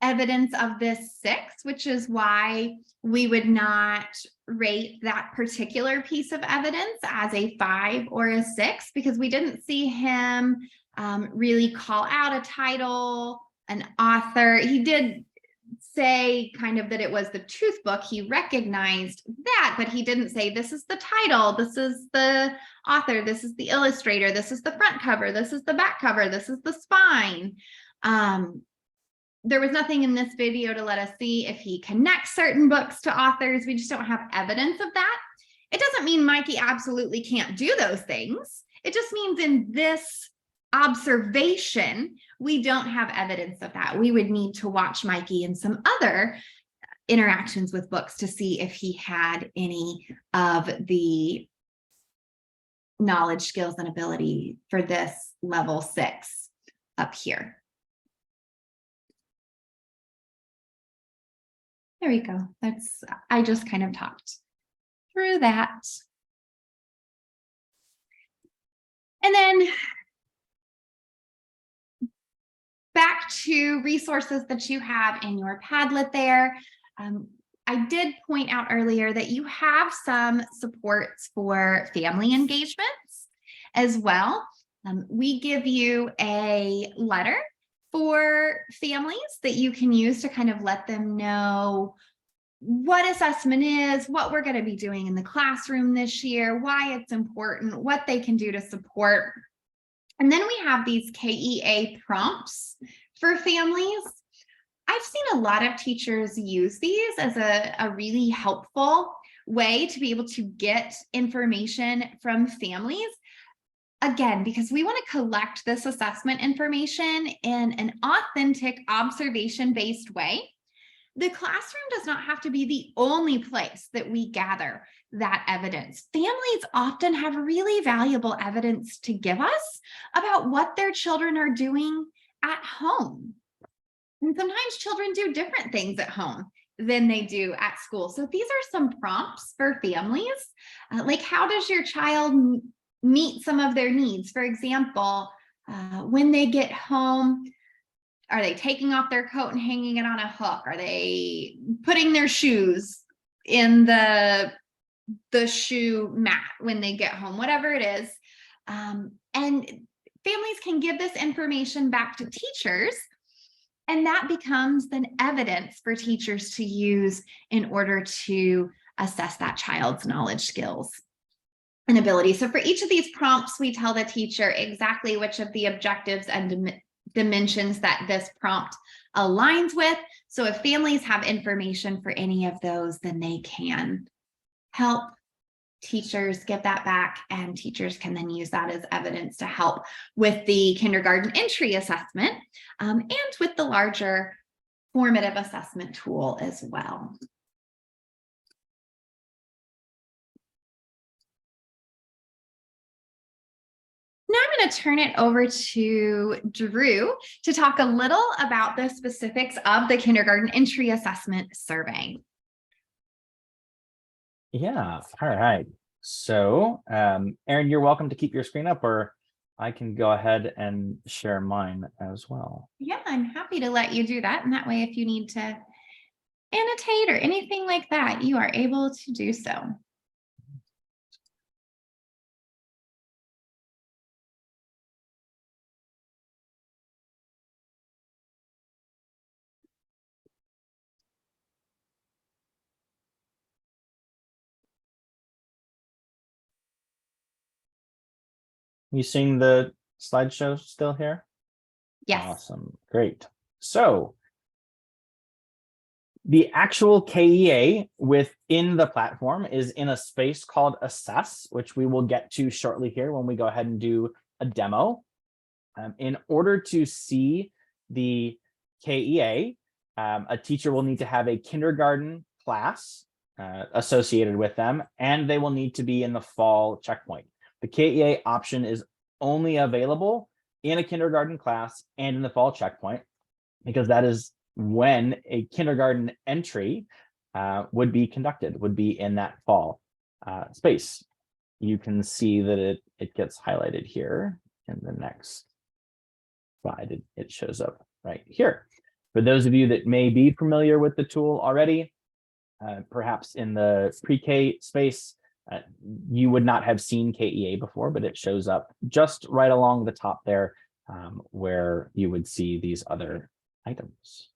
evidence of this 6, which is why we would not rate that particular piece of evidence as a 5 or a 6, because we didn't see him really call out a title, an author. He did say kind of that it was the Truth Book. He recognized that, but he didn't say this is the title, this is the author, this is the illustrator, this is the front cover, this is the back cover, this is the spine. There was nothing in this video to let us see if he connects certain books to authors. We just don't have evidence of that. It doesn't mean Mikey absolutely can't do those things. It just means in this observation, we don't have evidence of that. We would need to watch Mikey in some other interactions with books to see if he had any of the knowledge, skills, and ability for this level 6 up here. There we go. I just kind of talked through that. And then back to resources that you have in your Padlet there. I did point out earlier that you have some supports for family engagements as well. We give you a letter for families that you can use to kind of let them know what assessment is, what we're going to be doing in the classroom this year, why it's important, what they can do to support. And then we have these KEA prompts for families. I've seen a lot of teachers use these as a really helpful way to be able to get information from families. Again, because we want to collect this assessment information in an authentic, observation-based way. The classroom does not have to be the only place that we gather that evidence. Families often have really valuable evidence to give us about what their children are doing at home. And sometimes children do different things at home than they do at school. So these are some prompts for families, like how does your child meet some of their needs? For example, when they get home, are they taking off their coat and hanging it on a hook? Are they putting their shoes in the shoe mat when they get home? Whatever it is. And families can give this information back to teachers, and that becomes then evidence for teachers to use in order to assess that child's knowledge, skills, and ability. So for each of these prompts, we tell the teacher exactly which of the objectives and dimensions that this prompt aligns with. So if families have information for any of those, then they can help teachers get that back, and teachers can then use that as evidence to help with the kindergarten entry assessment and with the larger formative assessment tool as well. Now I'm going to turn it over to Drew to talk a little about the specifics of the kindergarten entry assessment survey. Yeah, all right. So, Erin, you're welcome to keep your screen up, or I can go ahead and share mine as well. Yeah, I'm happy to let you do that. And that way, if you need to annotate or anything like that, you are able to do so. You seeing the slideshow still here? Yes. Awesome. Great. So the actual KEA within the platform is in a space called Assess, which we will get to shortly here when we go ahead and do a demo. In order to see the KEA, a teacher will need to have a kindergarten class associated with them, and they will need to be in the fall checkpoint. The KEA option is only available in a kindergarten class and in the fall checkpoint, because that is when a kindergarten entry would be conducted, would be in that fall space. You can see that it gets highlighted here in the next slide. It shows up right here. For those of you that may be familiar with the tool already, perhaps in the pre-K space, you would not have seen KEA before, but it shows up just right along the top there, where you would see these other items.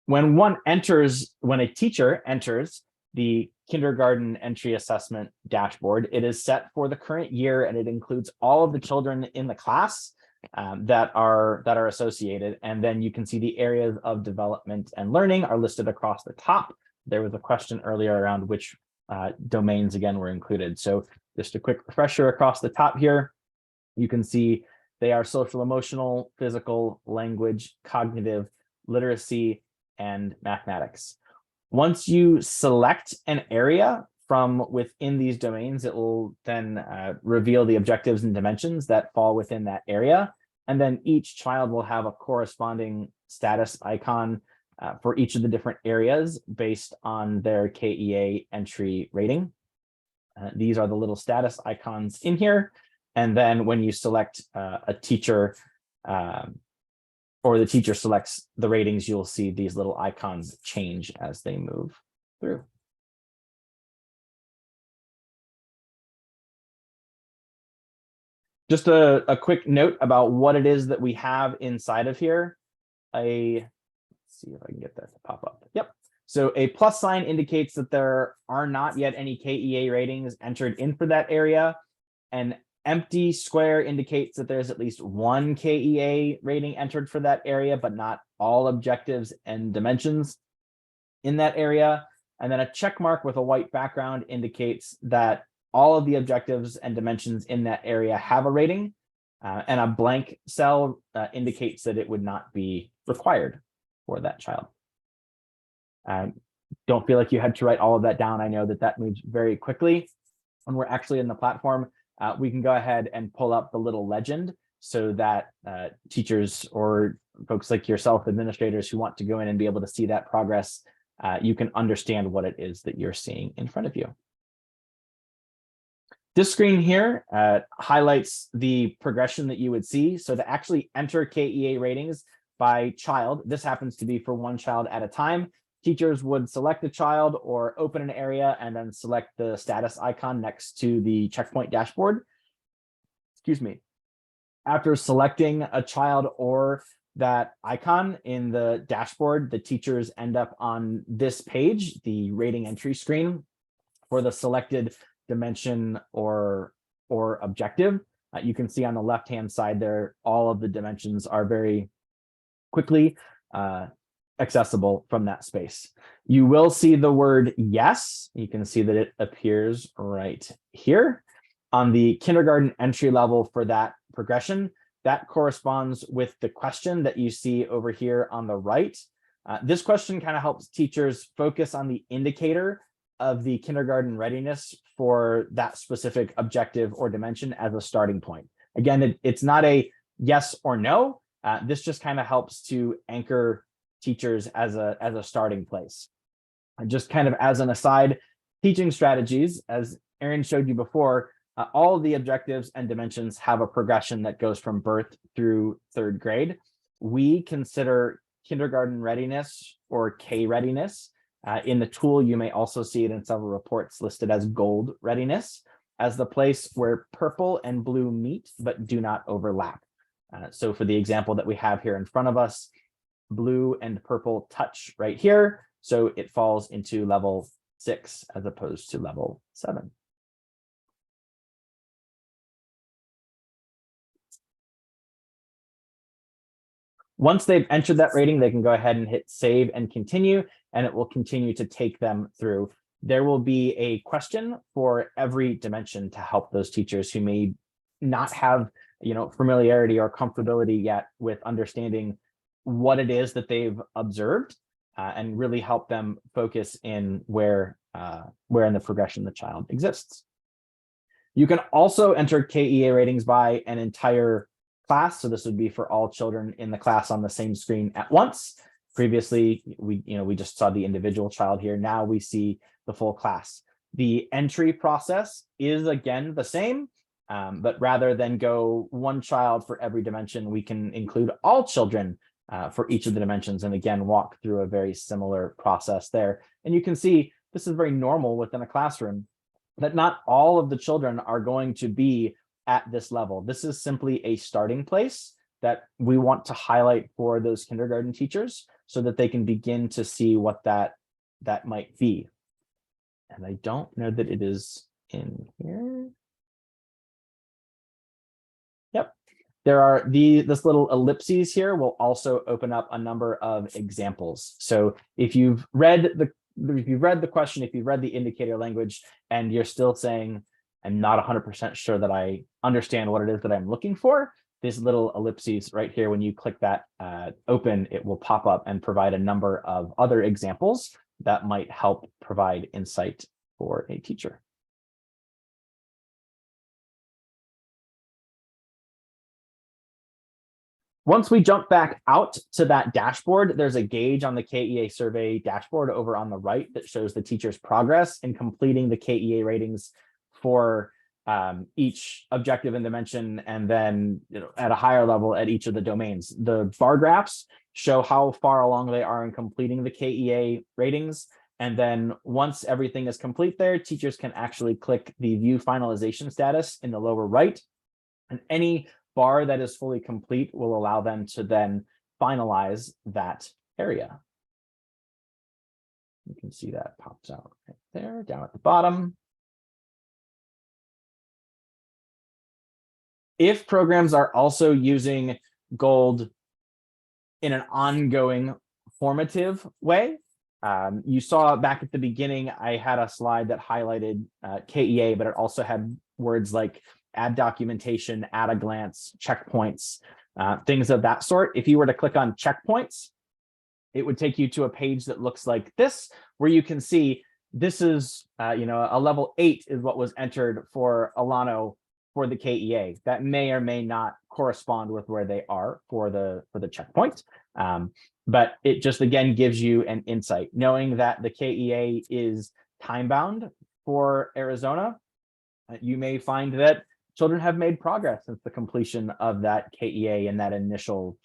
When a teacher enters the kindergarten entry assessment dashboard, it is set for the current year, and it includes all of the children in the class that are associated. And then you can see the areas of development and learning are listed across the top. There was a question earlier around which domains again were included. So just a quick refresher across the top here, you can see they are social, emotional, physical, language, cognitive, literacy, and mathematics. Once you select an area from within these domains, it will then reveal the objectives and dimensions that fall within that area. And then each child will have a corresponding status icon for each of the different areas based on their KEA entry rating. These are the little status icons in here. And then when you select a teacher, or the teacher selects the ratings, you'll see these little icons change as they move through. Just a quick note about what it is that we have inside of here. Let's see if I can get that to pop up. Yep. So a plus sign indicates that there are not yet any KEA ratings entered in for that area. An empty square indicates that there's at least one KEA rating entered for that area, but not all objectives and dimensions in that area. And then a check mark with a white background indicates that all of the objectives and dimensions in that area have a rating, and a blank cell indicates that it would not be required for that child. Don't feel like you had to write all of that down. I know that that moves very quickly. When we're actually in the platform, we can go ahead and pull up the little legend so that teachers or folks like yourself, administrators who want to go in and be able to see that progress, you can understand what it is that you're seeing in front of you. This screen here highlights the progression that you would see. So to actually enter KEA ratings by child, this happens to be for one child at a time. Teachers would select a child or open an area and then select the status icon next to the checkpoint dashboard. Excuse me. After selecting a child or that icon in the dashboard, the teachers end up on this page, the rating entry screen, for the selected dimension or objective. You can see on the left-hand side there, all of the dimensions are very quickly accessible from that space. You will see the word yes. You can see that it appears right here. On the kindergarten entry level for that progression, that corresponds with the question that you see over here on the right. This question kind of helps teachers focus on the indicator of the kindergarten readiness for that specific objective or dimension as a starting point. Again, it's not a yes or no. This just kind of helps to anchor teachers as a starting place. And just kind of as an aside, teaching strategies, as Erin showed you before, all of the objectives and dimensions have a progression that goes from birth through third grade. We consider kindergarten readiness or K readiness. In the tool, you may also see it in several reports listed as gold readiness, as the place where purple and blue meet but do not overlap. So for the example that we have here in front of us, blue and purple touch right here, so it falls into level 6 as opposed to level 7. Once they've entered that rating, they can go ahead and hit save and continue, and it will continue to take them through. There will be a question for every dimension to help those teachers who may not have, familiarity or comfortability yet with understanding what it is that they've observed, and really help them focus in where in the progression the child exists. You can also enter KEA ratings by an entire class. So this would be for all children in the class on the same screen at once. Previously, we just saw the individual child here. Now we see the full class. The entry process is again the same, but rather than go one child for every dimension, we can include all children for each of the dimensions, and again walk through a very similar process there. And you can see this is very normal within a classroom, that not all of the children are going to be at this level. This is simply a starting place that we want to highlight for those kindergarten teachers so that they can begin to see what that might be. And I don't know that it is in here. Yep. There are this little ellipses here will also open up a number of examples. So if you've read the question, if you've read the indicator language and you're still saying, I'm not 100% sure that I understand what it is that I'm looking for, this little ellipses right here, when you click that open, it will pop up and provide a number of other examples that might help provide insight for a teacher. Once we jump back out to that dashboard, there's a gauge on the KEA survey dashboard over on the right that shows the teacher's progress in completing the KEA ratings for each objective and dimension, and then at a higher level at each of the domains. The bar graphs show how far along they are in completing the KEA ratings. And then once everything is complete there, teachers can actually click the view finalization status in the lower right, and any bar that is fully complete will allow them to then finalize that area. You can see that pops out right there down at the bottom. If programs are also using gold in an ongoing formative way, you saw back at the beginning, I had a slide that highlighted KEA, but it also had words like add documentation, at a glance, checkpoints, things of that sort. If you were to click on checkpoints, it would take you to a page that looks like this, where you can see this is, a level 8 is what was entered for Alano for the KEA. That may or may not correspond with where they are for the checkpoint. But it just, again, gives you an insight. Knowing that the KEA is time-bound for Arizona, you may find that children have made progress since the completion of that KEA in that initial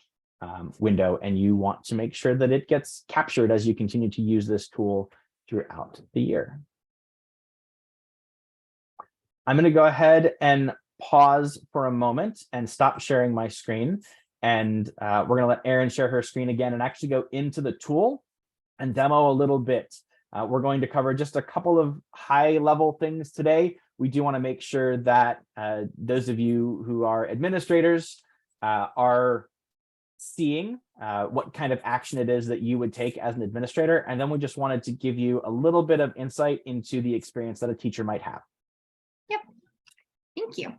window, and you want to make sure that it gets captured as you continue to use this tool throughout the year. I'm going to go ahead and pause for a moment and stop sharing my screen. And we're going to let Erin share her screen again and actually go into the tool and demo a little bit. We're going to cover just a couple of high-level things today. We do want to make sure that those of you who are administrators are seeing what kind of action it is that you would take as an administrator. And then we just wanted to give you a little bit of insight into the experience that a teacher might have. Yep. Thank you.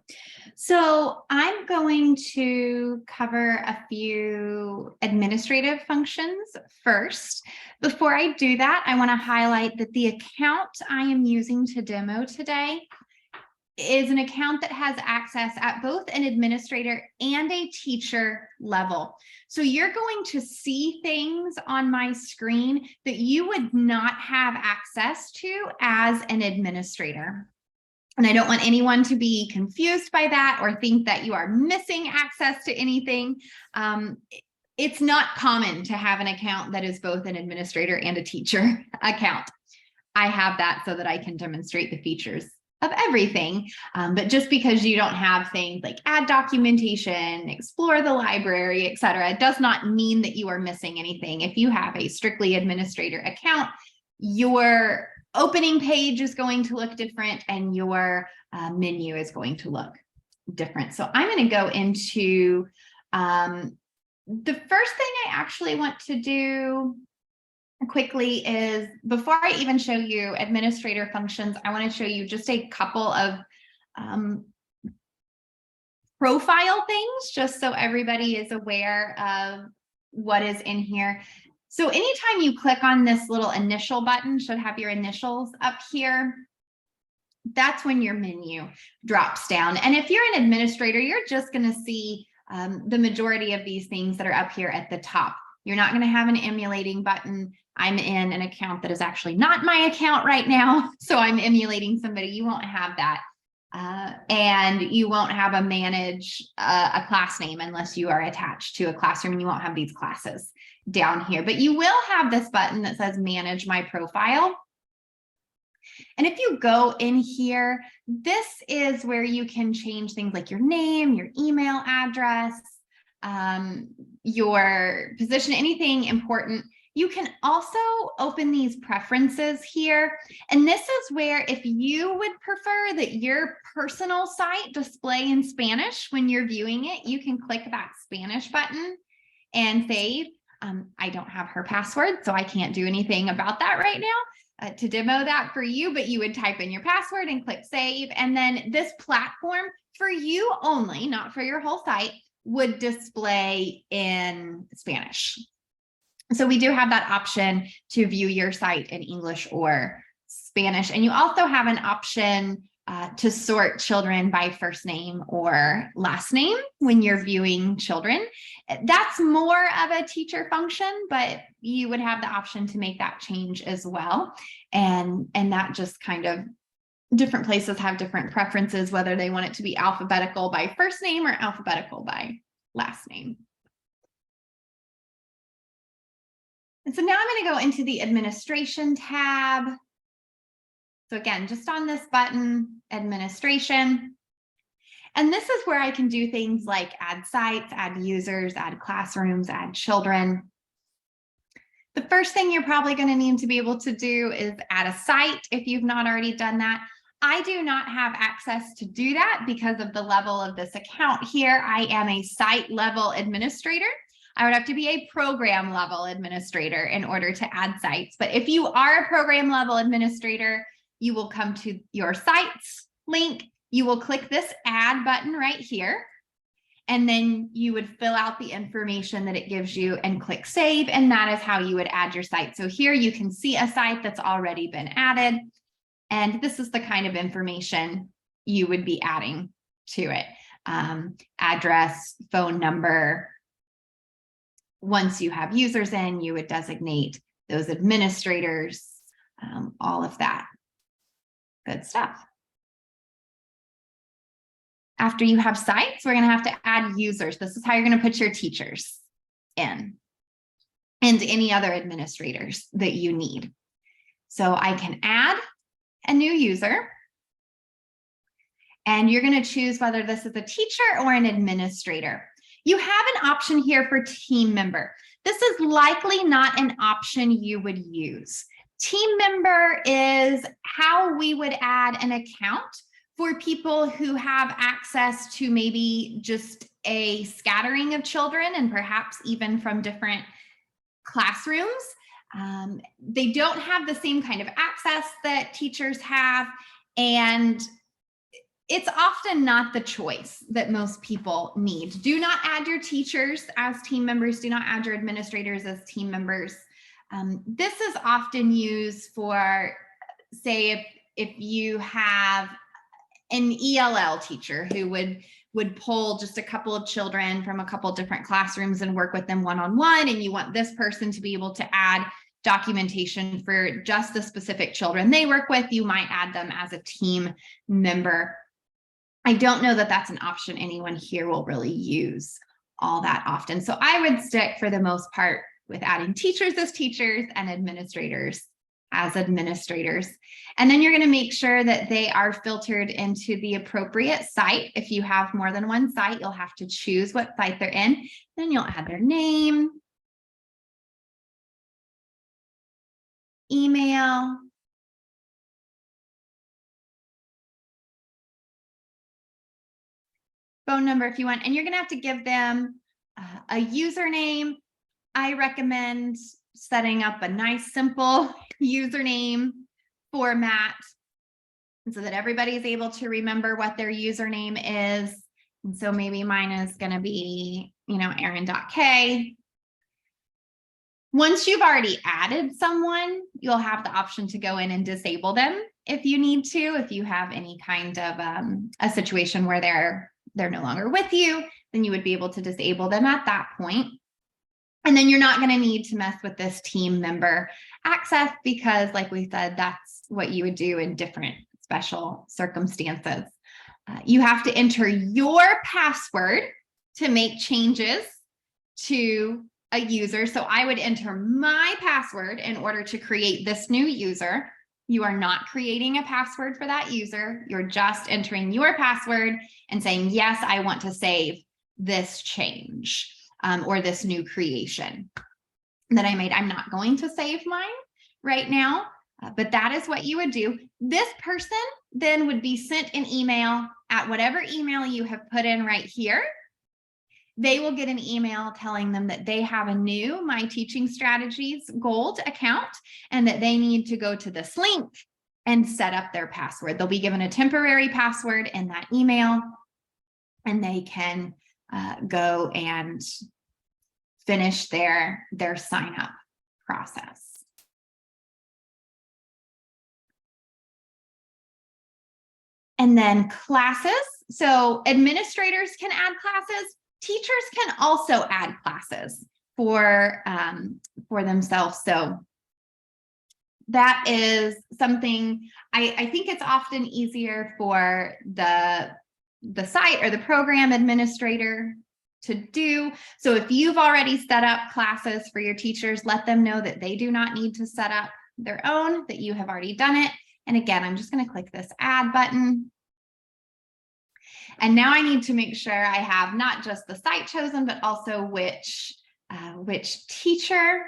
So I'm going to cover a few administrative functions first. Before I do that, I want to highlight that the account I am using to demo today is an account that has access at both an administrator and a teacher level. So you're going to see things on my screen that you would not have access to as an administrator. And I don't want anyone to be confused by that or think that you are missing access to anything. it's not common to have an account that is both an administrator and a teacher account. I have that so that I can demonstrate the features of everything. But just because you don't have things like add documentation, explore the library, etc., it does not mean that you are missing anything. If you have a strictly administrator account, your opening page is going to look different and your menu is going to look different. So I'm going to go into the first thing I actually want to do quickly is, before I even show you administrator functions, I want to show you just a couple of profile things, just so everybody is aware of what is in here. So anytime you click on this little initial button, should have your initials up here, that's when your menu drops down. And if you're an administrator, you're just going to see the majority of these things that are up here at the top. You're not going to have an emulating button. I'm in an account that is actually not my account right now, so I'm emulating somebody. You won't have that. And you won't have a manage a class name unless you are attached to a classroom, and you won't have these classes down here. But you will have this button that says manage my profile. And if you go in here, this is where you can change things like your name, your email address, your position, anything important. You can also open these preferences here. And this is where, if you would prefer that your personal site display in Spanish when you're viewing it, you can click that Spanish button and save. I don't have her password, so I can't do anything about that right now to demo that for you, but you would type in your password and click save. And then this platform for you only, not for your whole site, would display in Spanish. So we do have that option to view your site in English or Spanish. And you also have an option to sort children by first name or last name when you're viewing children. That's more of a teacher function, but you would have the option to make that change as well. And that just kind of, different places have different preferences, whether they want it to be alphabetical by first name or alphabetical by last name. And so now I'm going to go into the administration tab. So again, just on this button, administration. And this is where I can do things like add sites, add users, add classrooms, add children. The first thing you're probably going to need to be able to do is add a site if you've not already done that. I do not have access to do that because of the level of this account here. I am a site level administrator. I would have to be a program level administrator in order to add sites. But if you are a program level administrator, you will come to your sites link. You will click this add button right here. And then you would fill out the information that it gives you and click save. And that is how you would add your site. So here you can see a site that's already been added. And this is the kind of information you would be adding to it. Address, phone number. Once you have users in, you would designate those administrators, all of that good stuff. After you have sites, we're going to have to add users. This is how you're going to put your teachers in and any other administrators that you need. So I can add a new user. And you're going to choose whether this is a teacher or an administrator. You have an option here for team member. This is likely not an option you would use. Team member is how we would add an account for people who have access to maybe just a scattering of children and perhaps even from different classrooms. They don't have the same kind of access that teachers have, and it's often not the choice that most people need. Do not add your teachers as team members. Do not add your administrators as team members. This is often used for, say, if you have an ELL teacher who would pull just a couple of children from a couple of different classrooms and work with them one-on-one, and you want this person to be able to add documentation for just the specific children they work with, you might add them as a team member. I don't know that that's an option anyone here will really use all that often. So I would stick for the most part with adding teachers as teachers and administrators as administrators. And then you're going to make sure that they are filtered into the appropriate site. If you have more than one site, you'll have to choose what site they're in. Then you'll add their name, email, phone number if you want, and you're going to have to give them a username. I recommend setting up a nice, simple username format so that everybody is able to remember what their username is. And so maybe mine is going to be, Erin.k. Once you've already added someone, you'll have the option to go in and disable them if you need to, if you have any kind of a situation where they're no longer with you, then you would be able to disable them at that point. And then you're not going to need to mess with this team member access because, like we said, that's what you would do in different special circumstances. You have to enter your password to make changes to a user. So I would enter my password in order to create this new user. You are not creating a password for that user. You're just entering your password and saying, yes, I want to save this change or this new creation that I made. I'm not going to save mine right now, but that is what you would do. This person then would be sent an email at whatever email you have put in right here. They will get an email telling them that they have a new My Teaching Strategies Gold account and that they need to go to this link and set up their password. They'll be given a temporary password in that email, and they can go and finish their sign up process. And then classes. So administrators can add classes. Teachers can also add classes for themselves. So that is something I think it's often easier for the site or the program administrator to do. So if you've already set up classes for your teachers, let them know that they do not need to set up their own, that you have already done it. And again, I'm just going to click this add button. And now I need to make sure I have not just the site chosen, but also which teacher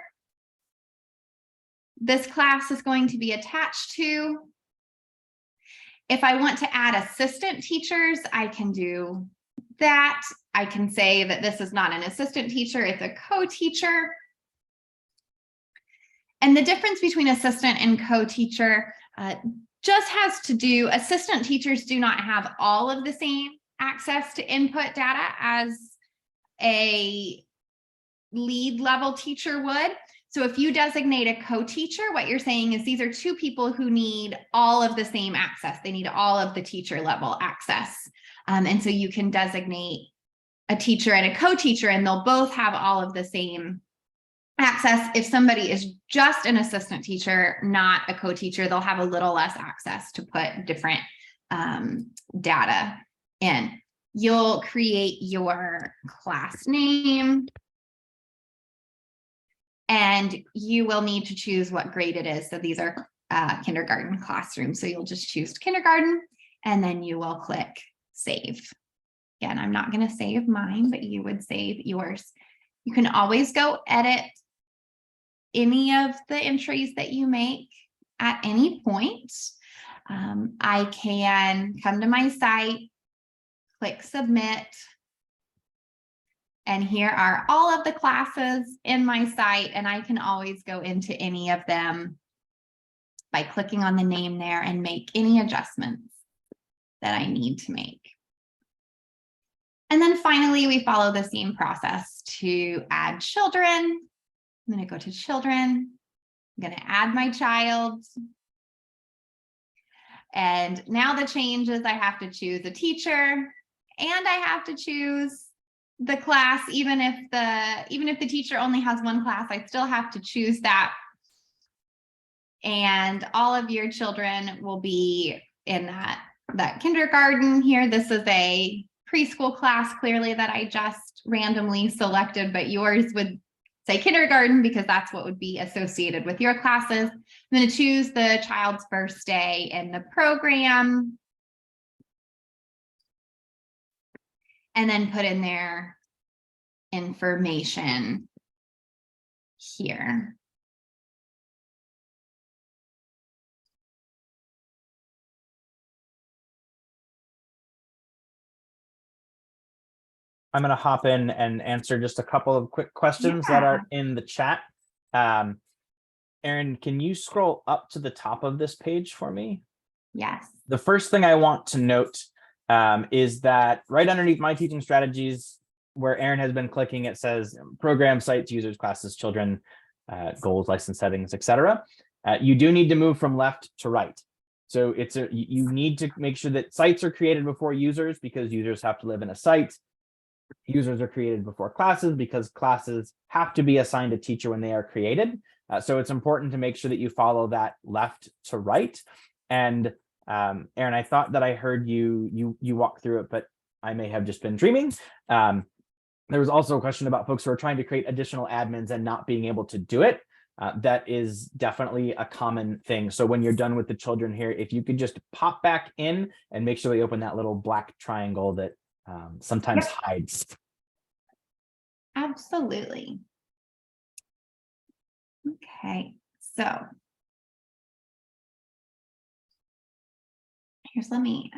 this class is going to be attached to. If I want to add assistant teachers, I can do that. I can say that this is not an assistant teacher, it's a co-teacher. And the difference between assistant and co-teacher just has to do, assistant teachers do not have all of the same access to input data as a lead level teacher would. So if you designate a co-teacher, what you're saying is these are two people who need all of the same access. They need all of the teacher level access. And so you can designate a teacher and a co-teacher, and they'll both have all of the same access. If somebody is just an assistant teacher, not a co-teacher, they'll have a little less access to put different data in. You'll create your class name, and you will need to choose what grade it is. So these are kindergarten classrooms. So you'll just choose kindergarten, and then you will click save. Again, I'm not going to save mine, but you would save yours. You can always go edit any of the entries that you make at any point. I can come to my site, click submit, and here are all of the classes in my site, and I can always go into any of them by clicking on the name there and make any adjustments that I need to make. And then finally, we follow the same process to add children. I'm going to go to children. I'm going to add my child. And now the change is I have to choose a teacher, and I have to choose the class. Even if the teacher only has one class, I still have to choose that. And all of your children will be in that kindergarten here. This is a preschool class clearly that I just randomly selected, but yours would say kindergarten because that's what would be associated with your classes. I'm going to choose the child's first day in the program and then put in their information here. I'm going to hop in and answer just a couple of quick questions that are in the chat. Erin, can you scroll up to the top of this page for me? Yes. The first thing I want to note is that right underneath my teaching strategies, where Erin has been clicking, it says program, sites, users, classes, children, goals, license settings, etc. You do need to move from left to right. So you need to make sure that sites are created before users because users have to live in a site. Users are created before classes because classes have to be assigned a teacher when they are created. So it's important to make sure that you follow that left to right. And Erin, I thought that I heard you walk through it, but I may have just been dreaming. There was also a question about folks who are trying to create additional admins and not being able to do it. That is definitely a common thing. So when you're done with the children here, if you could just pop back in and make sure they open that little black triangle that sometimes hides. Absolutely. Okay, so here's, let me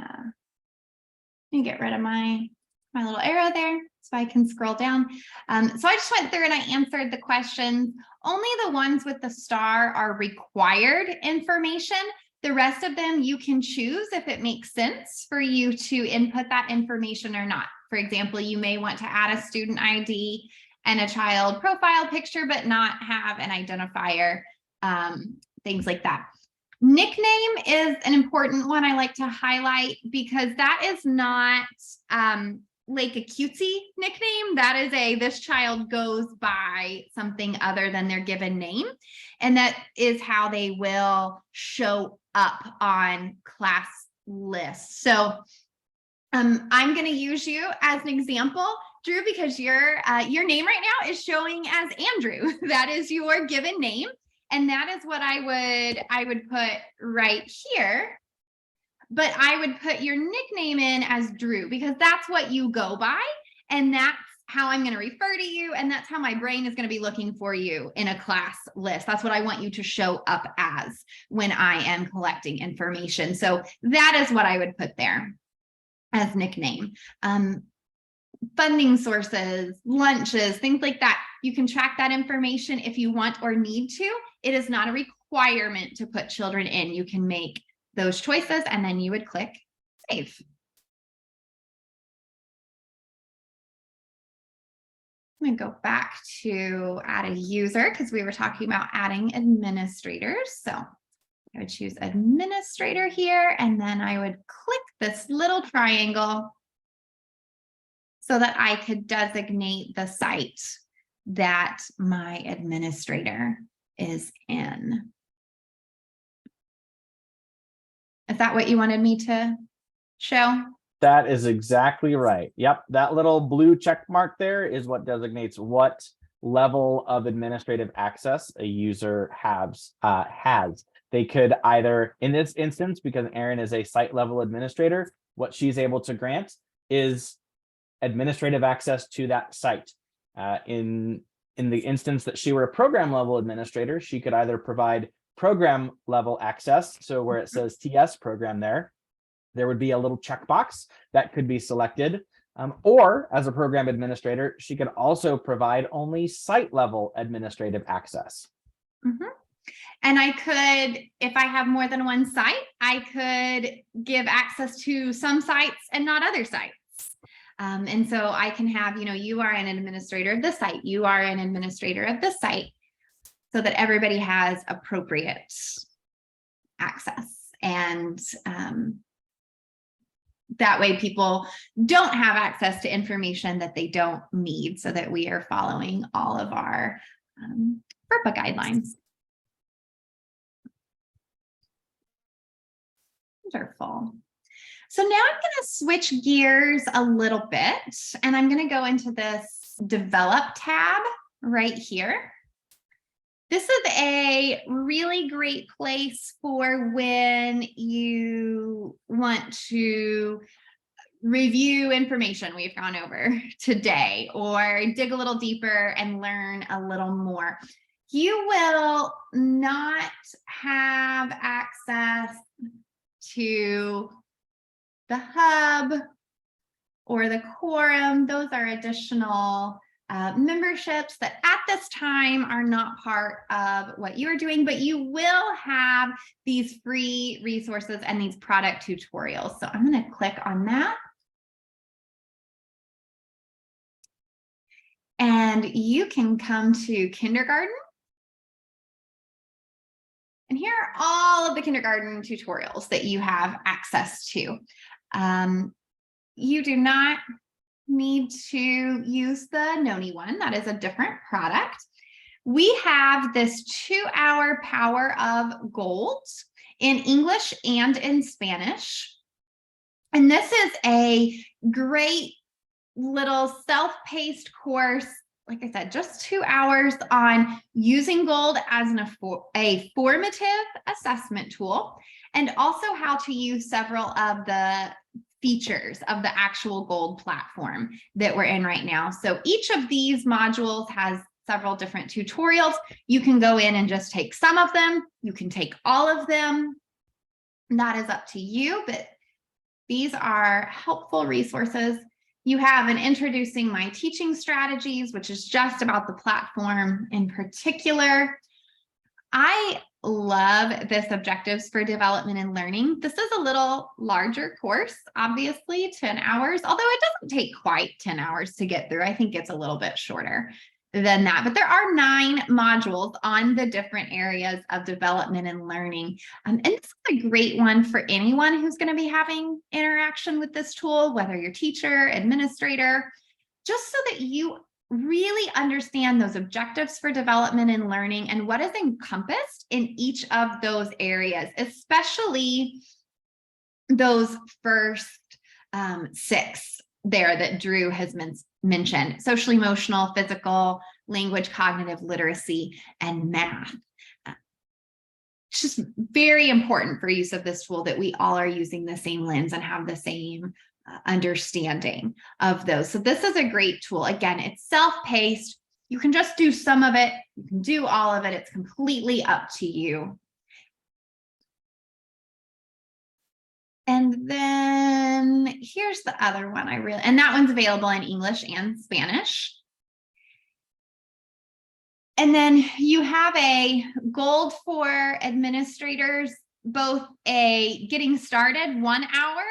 get rid of my little arrow there so I can scroll down. So I just went through and I answered the questions. Only the ones with the star are required information. The rest of them you can choose if it makes sense for you to input that information or not. For example, you may want to add a student ID and a child profile picture, but not have an identifier, things like that. Nickname is an important one I like to highlight because that is not like a cutesy nickname. That is this child goes by something other than their given name. And that is how they will show up on class lists. So I'm going to use you as an example, Drew, because your name right now is showing as Andrew. That is your given name. And that is what I would put right here. But I would put your nickname in as Drew because that's what you go by. And that's how I'm going to refer to you. And that's how my brain is going to be looking for you in a class list. That's what I want you to show up as when I am collecting information. So that is what I would put there as nickname. Funding sources, lunches, things like that. You can track that information if you want or need to. It is not a requirement to put children in. You can make those choices and then you would click save. I'm going to go back to add a user because we were talking about adding administrators. So I would choose administrator here, and then I would click this little triangle so that I could designate the site that my administrator is in. Is that what you wanted me to show? That is exactly right. Yep, that little blue check mark there is what designates what level of administrative access a user has. They could either, in this instance, because Erin is a site level administrator, what she's able to grant is administrative access to that site. In the instance that she were a program level administrator, she could either provide program level access. So where it says TS program there would be a little checkbox that could be selected. Or as a program administrator, she could also provide only site level administrative access. Mm-hmm. And I could, if I have more than one site, I could give access to some sites and not other sites. And so I can have, you are an administrator of this site, you are an administrator of this site, so that everybody has appropriate access. And that way people don't have access to information that they don't need, so that we are following all of our FERPA guidelines. Wonderful. So now I'm going to switch gears a little bit, and I'm going to go into this Develop tab right here. This is a really great place for when you want to review information we've gone over today or dig a little deeper and learn a little more. You will not have access to the hub or the quorum. Those are additional memberships that at this time are not part of what you're doing, but you will have these free resources and these product tutorials. So I'm going to click on that. And you can come to kindergarten. And here are all of the kindergarten tutorials that you have access to. You do not need to use the Noni one. That is a different product. We have this 2-hour Power of Gold in English and in Spanish. And this is a great little self-paced course. Like I said, just 2 hours on using gold as a formative assessment tool, and also how to use several of the features of the actual gold platform that we're in right now. So each of these modules has several different tutorials. You can go in and just take some of them. You can take all of them. That is up to you, but these are helpful resources. You have an Introducing My Teaching Strategies, which is just about the platform in particular. I love this Objectives for Development and Learning. This is a little larger course, obviously 10 hours, although it doesn't take quite 10 hours to get through. I think it's a little bit shorter than that, but there are 9 modules on the different areas of development and learning. And this is a great one for anyone who's going to be having interaction with this tool, whether you're teacher, administrator, just so that you really understand those objectives for development and learning and what is encompassed in each of those areas, especially those first 6 there that Drew has mentioned: social, emotional, physical, language, cognitive literacy, and math. It's just very important for use of this tool that we all are using the same lens and have the same understanding of those. So this is a great tool. Again, it's self-paced. You can just do some of it. You can do all of it. It's completely up to you. And then here's the other one and that one's available in English and Spanish. And then you have a gold for administrators, both a getting started 1 hour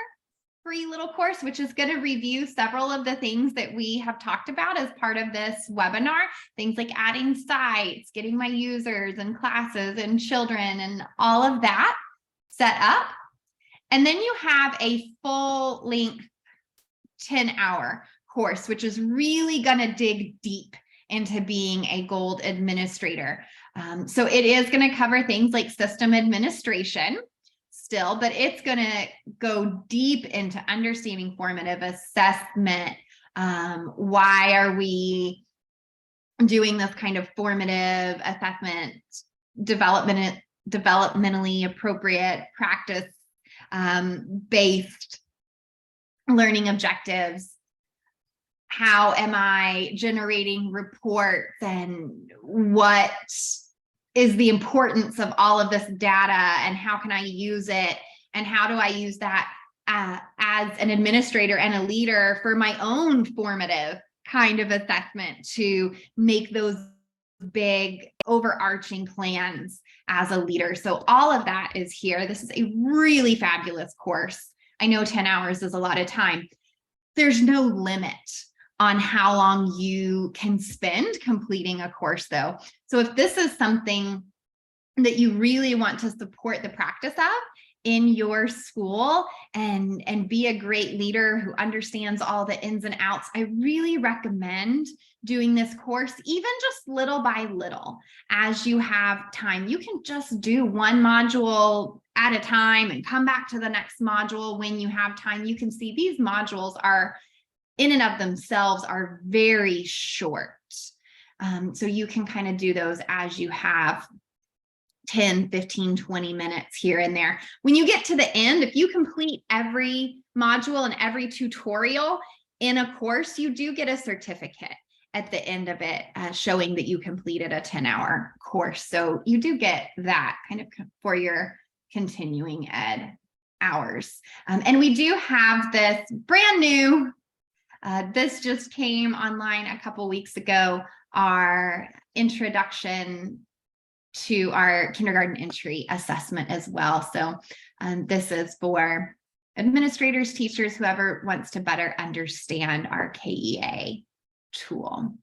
free little course, which is going to review several of the things that we have talked about as part of this webinar, things like adding sites, getting my users and classes and children and all of that set up. And then you have a full length 10-hour course, which is really going to dig deep into being a gold administrator. So it is going to cover things like system administration still, but it's going to go deep into understanding formative assessment. Why are we doing this kind of formative assessment, developmentally appropriate practice based learning objectives? How am I generating reports, and what is the importance of all of this data, and how can I use it, and how do I use that as an administrator and a leader for my own formative kind of assessment to make those big overarching plans as a leader. So all of that is here. This is a really fabulous course. I know 10 hours is a lot of time. There's no limit on how long you can spend completing a course though. So if this is something that you really want to support the practice of, in your school and be a great leader who understands all the ins and outs, I really recommend doing this course, even just little by little as you have time. You can just do one module at a time and come back to the next module when you have time. You can see these modules are in and of themselves are very short. So you can kind of do those as you have 10, 15, 20 minutes here and there. When you get to the end, if you complete every module and every tutorial in a course, you do get a certificate at the end of it showing that you completed a 10-hour course. So you do get that kind of for your continuing ed hours. And we do have this brand new, this just came online a couple weeks ago, our introduction to our kindergarten entry assessment as well. So this is for administrators, teachers, whoever wants to better understand our KEA tool.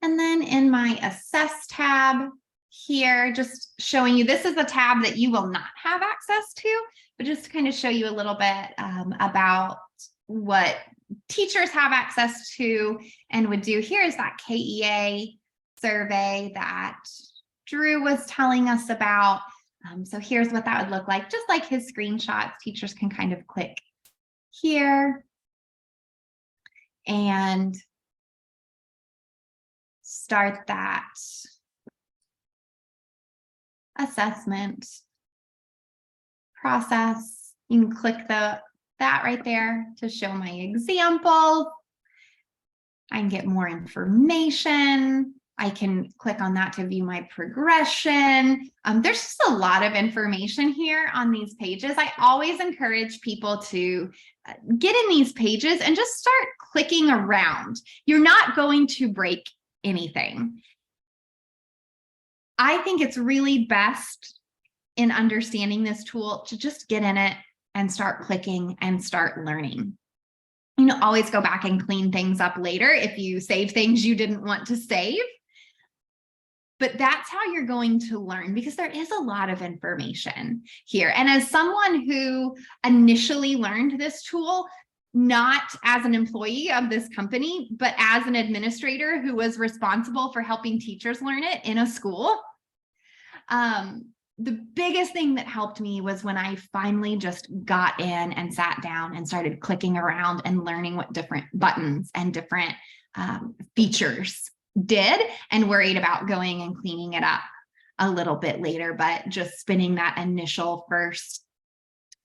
And then in my assess tab here, just showing you, this is a tab that you will not have access to, but just to kind of show you a little bit about what teachers have access to and would do. Here is that KEA survey that Drew was telling us about. So here's what that would look like. Just like his screenshots, teachers can kind of click here and start that assessment process. You can click that right there to show my example. I can get more information. I can click on that to view my progression. There's just a lot of information here on these pages. I always encourage people to get in these pages and just start clicking around. You're not going to break anything. I think it's really best in understanding this tool to just get in it and start clicking and start learning. You know, always go back and clean things up later if you save things you didn't want to save. But that's how you're going to learn, because there is a lot of information here. And as someone who initially learned this tool, not as an employee of this company, but as an administrator who was responsible for helping teachers learn it in a school, the biggest thing that helped me was when I finally just got in and sat down and started clicking around and learning what different buttons and different features did, and worried about going and cleaning it up a little bit later. But just spending that initial first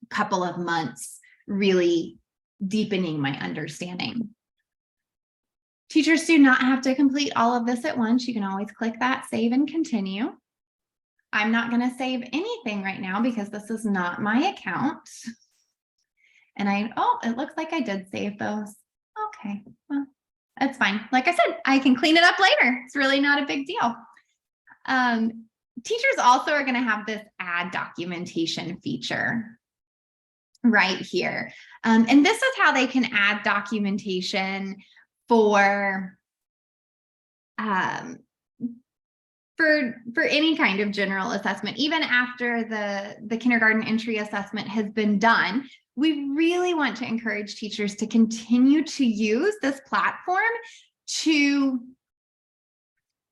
couple of months really deepening my understanding. Teachers do not have to complete all of this at once. You can always click that save and continue. I'm not going to save anything right now because this is not my account. And it looks like I did save those. Okay, well, that's fine. Like I said, I can clean it up later. It's really not a big deal. Teachers also are going to have this add documentation feature right here. And this is how they can add documentation for any kind of general assessment. Even after the kindergarten entry assessment has been done, we really want to encourage teachers to continue to use this platform to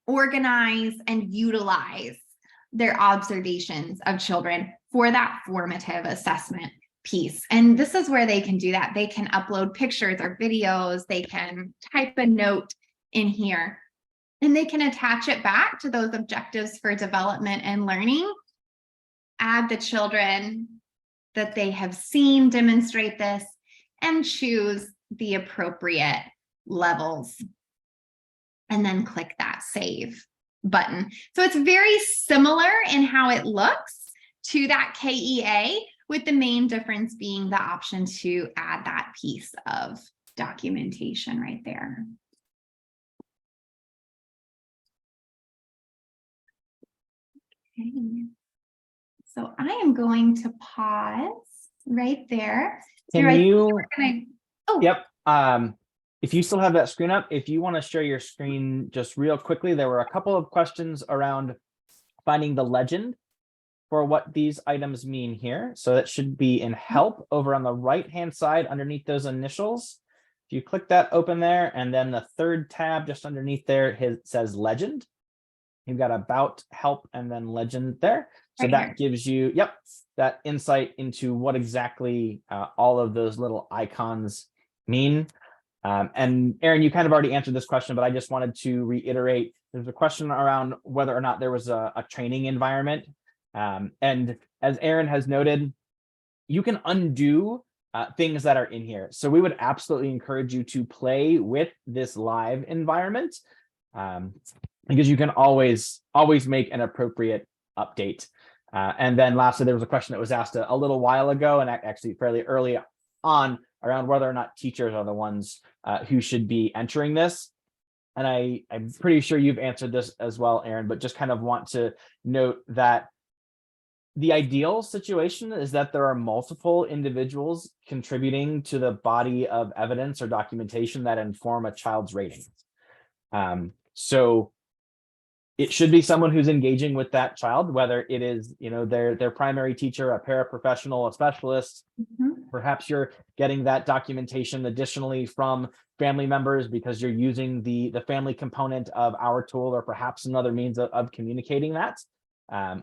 organize and utilize their observations of children for that formative assessment piece. And this is where they can do that. They can upload pictures or videos. They can type a note in here, and they can attach it back to those objectives for development and learning. Add the children that they have seen demonstrate this and choose the appropriate levels, and then click that save button. So it's very similar in how it looks to that KEA, with the main difference being the option to add that piece of documentation right there. Okay. So I am going to pause right there. Can you? Oh, Yep. If you still have that screen up, if you want to share your screen just real quickly, there were a couple of questions around finding the legend for what these items mean here. So that should be in help over on the right-hand side underneath those initials. If you click that open there, and then the third tab just underneath there, it says legend. You've got about, help, and then legend there. So Right that here. gives you, yep, that insight into what exactly all of those little icons mean. And Aaron, you kind of already answered this question, but I just wanted to reiterate, there's a question around whether or not there was a training environment. And as Aaron has noted, you can undo things that are in here. So we would absolutely encourage you to play with this live environment, because you can always make an appropriate update. And then lastly, there was a question that was asked a little while ago, and actually fairly early on, around whether or not teachers are the ones who should be entering this. And I'm pretty sure you've answered this as well, Aaron, but just kind of want to note that the ideal situation is that there are multiple individuals contributing to the body of evidence or documentation that inform a child's rating. So it should be someone who's engaging with that child, whether it is, their primary teacher, a paraprofessional, a specialist. Perhaps you're getting that documentation additionally from family members because you're using the family component of our tool, or perhaps another means of communicating that.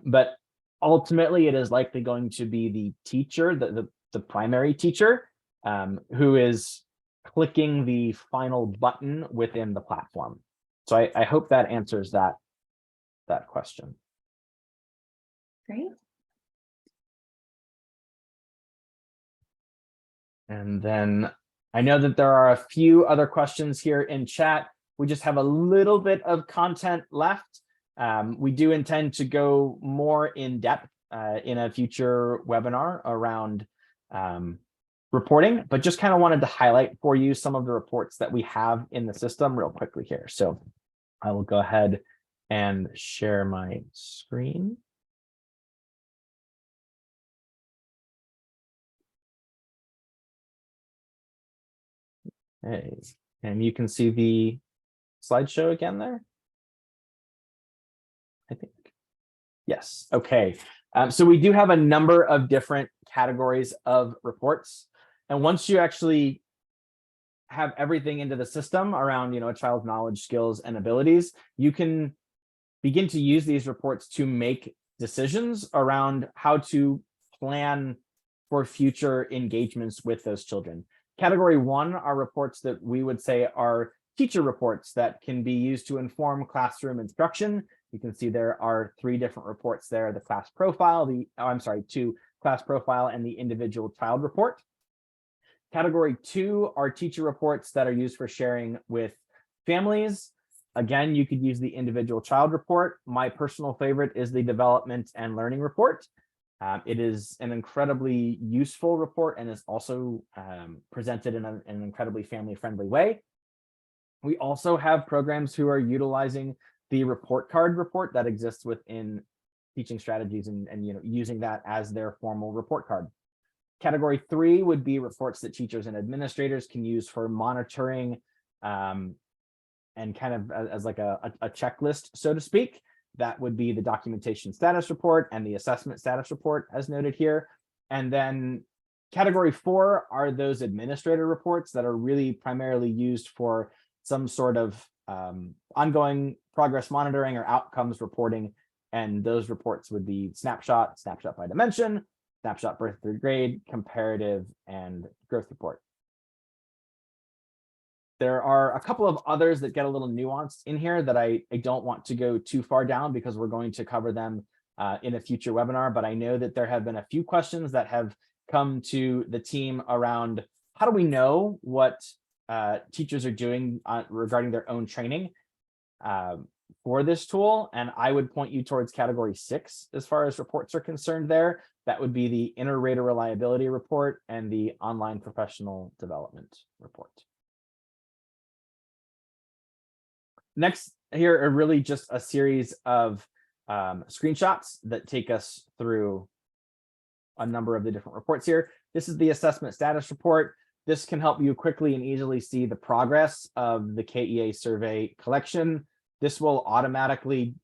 But ultimately, it is likely going to be the teacher, the primary teacher, who is clicking the final button within the platform. So I hope that answers that question. Great. And then I know that there are a few other questions here in chat. We just have a little bit of content left. We do intend to go more in depth in a future webinar around reporting, but just kind of wanted to highlight for you some of the reports that we have in the system real quickly here. So I will go ahead and share my screen. Okay, and you can see the slideshow again there, I think. Yes, okay. So we do have a number of different categories of reports. And once you actually have everything into the system around, a child's knowledge, skills, and abilities, you can begin to use these reports to make decisions around how to plan for future engagements with those children. Category 1 are reports that we would say are teacher reports that can be used to inform classroom instruction. You can see there are 3 different reports there: the class profile, 2 class profile, and the individual child report. Category 2 are teacher reports that are used for sharing with families. Again, you could use the individual child report. My personal favorite is the development and learning report. It is an incredibly useful report and is also presented in an incredibly family-friendly way. We also have programs who are utilizing the report card report that exists within teaching strategies and using that as their formal report card. Category 3 would be reports that teachers and administrators can use for monitoring and kind of as like a checklist, so to speak. That would be the documentation status report and the assessment status report as noted here. And then category 4 are those administrator reports that are really primarily used for some sort of ongoing progress monitoring or outcomes reporting. And those reports would be snapshot by dimension, snapshot birth through grade, comparative, and growth report. There are a couple of others that get a little nuanced in here that I don't want to go too far down because we're going to cover them in a future webinar. But I know that there have been a few questions that have come to the team around how do we know what teachers are doing regarding their own training for this tool. And I would point you towards category 6 as far as reports are concerned there. That would be the inter-rater reliability report and the online professional development report. Next here are really just a series of screenshots that take us through a number of the different reports here. This is the assessment status report. This can help you quickly and easily see the progress of the KEA survey collection. This will automatically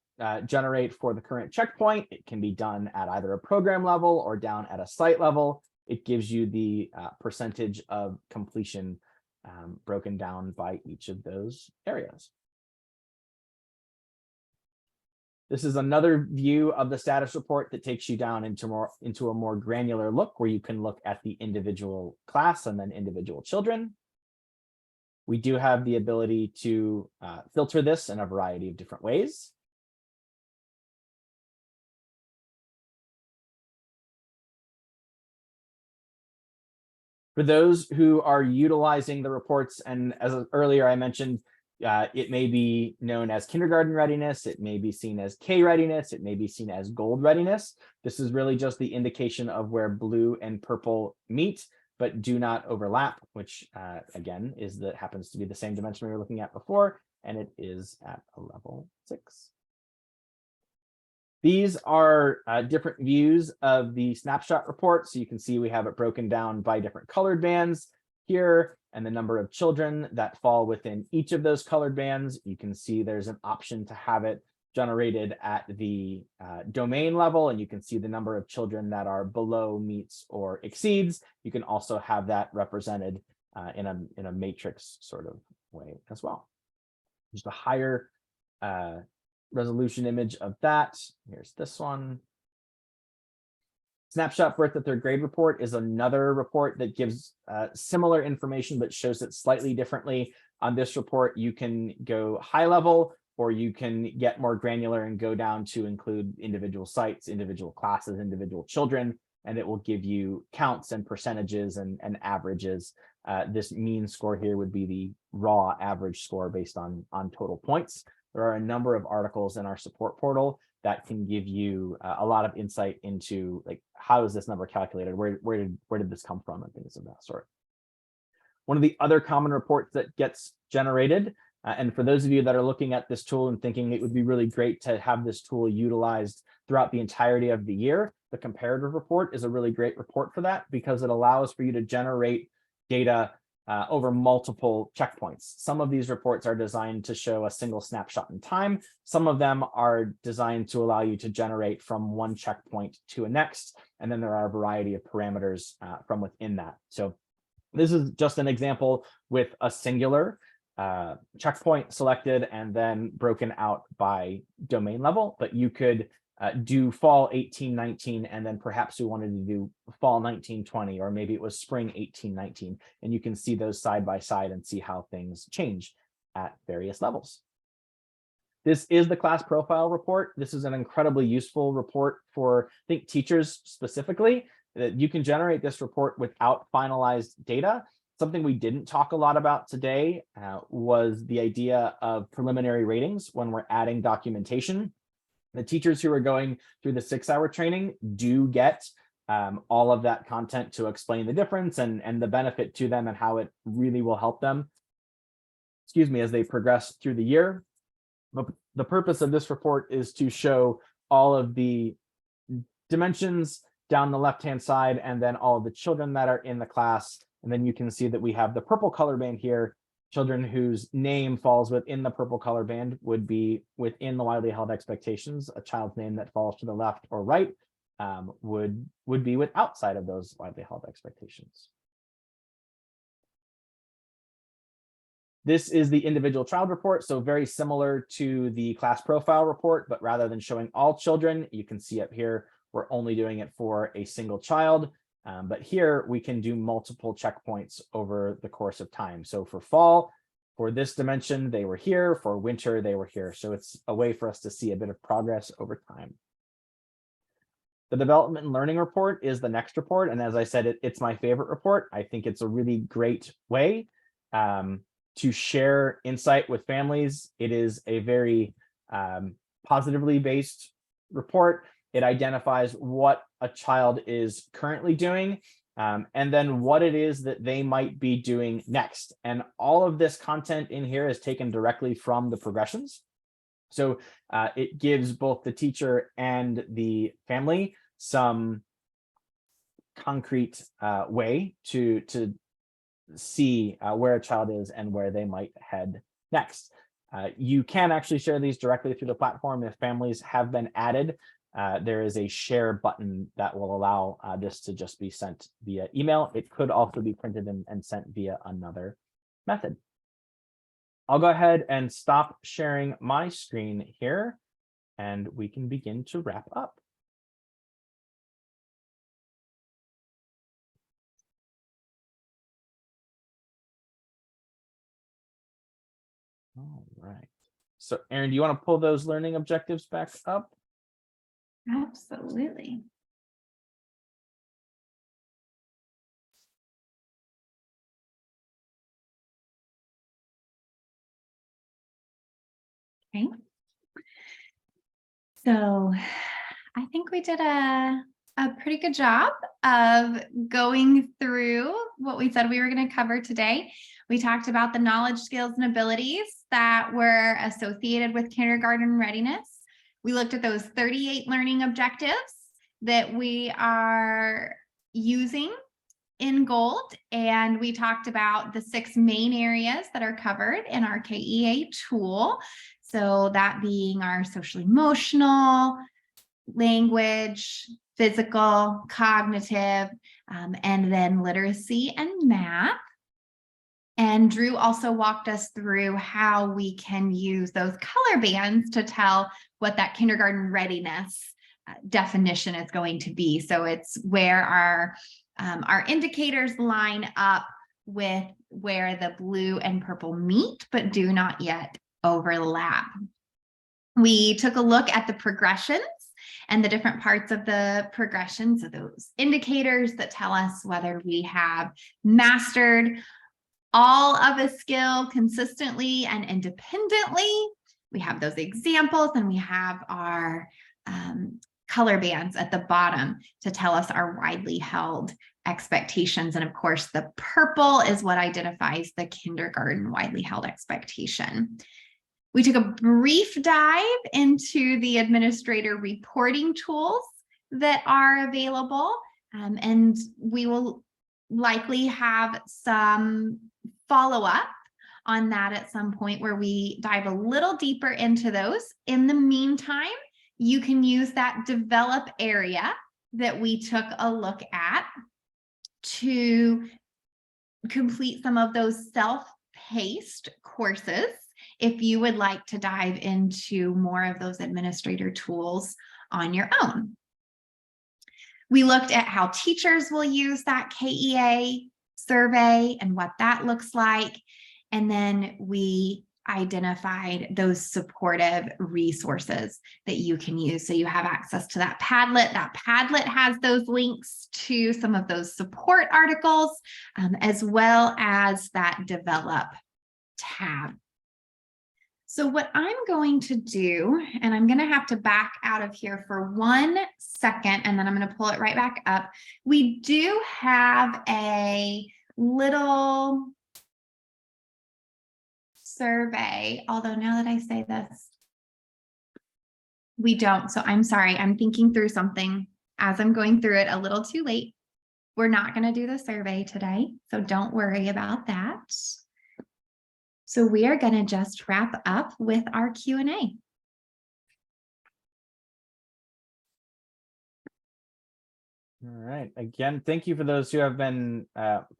generate for the current checkpoint. It can be done at either a program level or down at a site level. It gives you the percentage of completion broken down by each of those areas. This is another view of the status report that takes you down into a more granular look, where you can look at the individual class and then individual children. We do have the ability to filter this in a variety of different ways. For those who are utilizing the reports, and as earlier I mentioned, it may be known as kindergarten readiness, it may be seen as K readiness, it may be seen as gold readiness. This is really just the indication of where blue and purple meet, but do not overlap, which again happens to be the same dimension we were looking at before, and it is at a level 6. These are different views of the snapshot report. So you can see we have it broken down by different colored bands here, and the number of children that fall within each of those colored bands. You can see there's an option to have it generated at the domain level, and you can see the number of children that are below, meets, or exceeds. You can also have that represented in a matrix sort of way as well. Just a higher resolution image of that. Here's this one. Snapshot birth at 3rd grade report is another report that gives similar information, but shows it slightly differently. On this report, you can go high level, or you can get more granular and go down to include individual sites, individual classes, individual children, and it will give you counts and percentages and averages. This mean score here would be the raw average score based on total points. There are a number of articles in our support portal that can give you a lot of insight into, like, how is this number calculated? Where did this come from, and things of that sort. One of the other common reports that gets generated, and for those of you that are looking at this tool and thinking it would be really great to have this tool utilized throughout the entirety of the year, the comparative report is a really great report for that, because it allows for you to generate data over multiple checkpoints. Some of these reports are designed to show a single snapshot in time. Some of them are designed to allow you to generate from one checkpoint to a next. And then there are a variety of parameters from within that. So this is just an example with a singular checkpoint selected and then broken out by domain level, but you could do fall 1819, and then perhaps we wanted to do fall 1920, or maybe it was spring 1819, and you can see those side by side and see how things change at various levels. This is the class profile report. This is an incredibly useful report for, I think, teachers specifically, that you can generate this report without finalized data. Something we didn't talk a lot about today was the idea of preliminary ratings when we're adding documentation. The teachers who are going through the 6-hour training do get all of that content to explain the difference and the benefit to them and how it really will help them, as they progress through the year. But the purpose of this report is to show all of the dimensions down the left-hand side, and then all of the children that are in the class. And then you can see that we have the purple color band here. Children whose name falls within the purple color band would be within the widely held expectations. A child's name that falls to the left or right would be outside of those widely held expectations. This is the individual child report, so very similar to the class profile report, but rather than showing all children, you can see up here, we're only doing it for a single child. But here we can do multiple checkpoints over the course of time. So for fall, for this dimension, they were here. For winter, they were here. So it's a way for us to see a bit of progress over time. The development and learning report is the next report. And as I said, it's my favorite report. I think it's a really great way to share insight with families. It is a very positively based report. It identifies what a child is currently doing, and then what it is that they might be doing next. And all of this content in here is taken directly from the progressions. So it gives both the teacher and the family some concrete way to see where a child is and where they might head next. You can actually share these directly through the platform. If families have been added, there is a share button that will allow this to just be sent via email. It could also be printed and sent via another method. I'll go ahead and stop sharing my screen here, and we can begin to wrap up. All right. So, Erin, do you want to pull those learning objectives back up? Absolutely. Okay. So I think we did a pretty good job of going through what we said we were going to cover today. We talked about the knowledge, skills, and abilities that were associated with kindergarten readiness. We looked at those 38 learning objectives that we are using in gold, and we talked about the 6 main areas that are covered in our KEA tool. So that being our social emotional, language, physical, cognitive, and then literacy and math. And Drew also walked us through how we can use those color bands to tell what that kindergarten readiness definition is going to be. So it's where our indicators line up with where the blue and purple meet, but do not yet overlap. We took a look at the progressions and the different parts of the progression. So those indicators that tell us whether we have mastered all of a skill consistently and independently. We have those examples, and we have our color bands at the bottom to tell us our widely held expectations. And of course, the purple is what identifies the kindergarten widely held expectation. We took a brief dive into the administrator reporting tools that are available, and we will likely have some follow-up on that at some point where we dive a little deeper into those. In the meantime, you can use that develop area that we took a look at to complete some of those self-paced courses if you would like to dive into more of those administrator tools on your own. We looked at how teachers will use that KEA survey and what that looks like. And then we identified those supportive resources that you can use. So you have access to that Padlet. That Padlet has those links to some of those support articles, as well as that develop tab. So what I'm going to do, and I'm going to have to back out of here for 1 second, and then I'm going to pull it right back up. We do have a little survey, although now that I say this, we don't. So I'm sorry, I'm thinking through something as I'm going through it a little too late. We're not going to do the survey today, so don't worry about that. So we are going to just wrap up with our Q&A. All right. Again, thank you for those who have been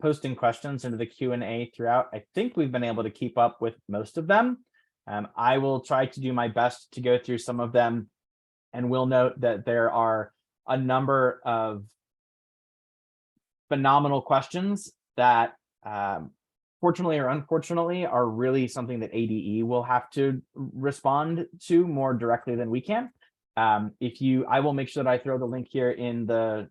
posting questions into the Q&A throughout. I think we've been able to keep up with most of them. I will try to do my best to go through some of them, and will note that there are a number of phenomenal questions that fortunately or unfortunately are really something that ADE will have to respond to more directly than we can. I will make sure that I throw the link here in the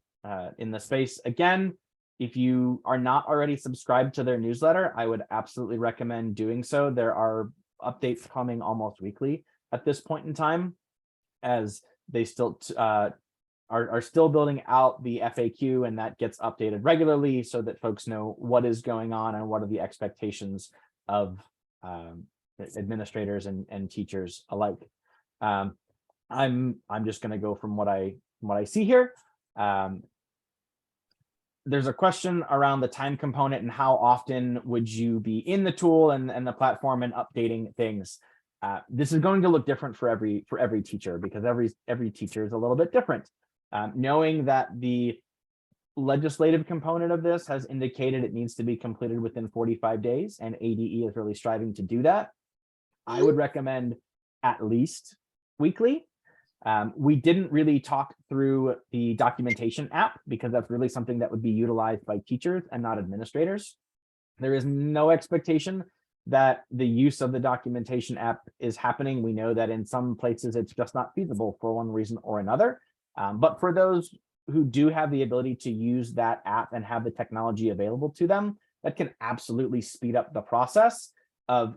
space. Again, if you are not already subscribed to their newsletter, I would absolutely recommend doing so. There are updates coming almost weekly at this point in time, as they still are still building out the FAQ, and that gets updated regularly so that folks know what is going on and what are the expectations of administrators and teachers alike. I'm just going to go from what I see here. There's a question around the time component and how often would you be in the tool and the platform and updating things. This is going to look different for every teacher, because every teacher is a little bit different. Knowing that the legislative component of this has indicated it needs to be completed within 45 days, and ADE is really striving to do that, I would recommend at least weekly. We didn't really talk through the documentation app, because that's really something that would be utilized by teachers and not administrators. There is no expectation that the use of the documentation app is happening. We know that in some places it's just not feasible for one reason or another. But for those who do have the ability to use that app and have the technology available to them, that can absolutely speed up the process of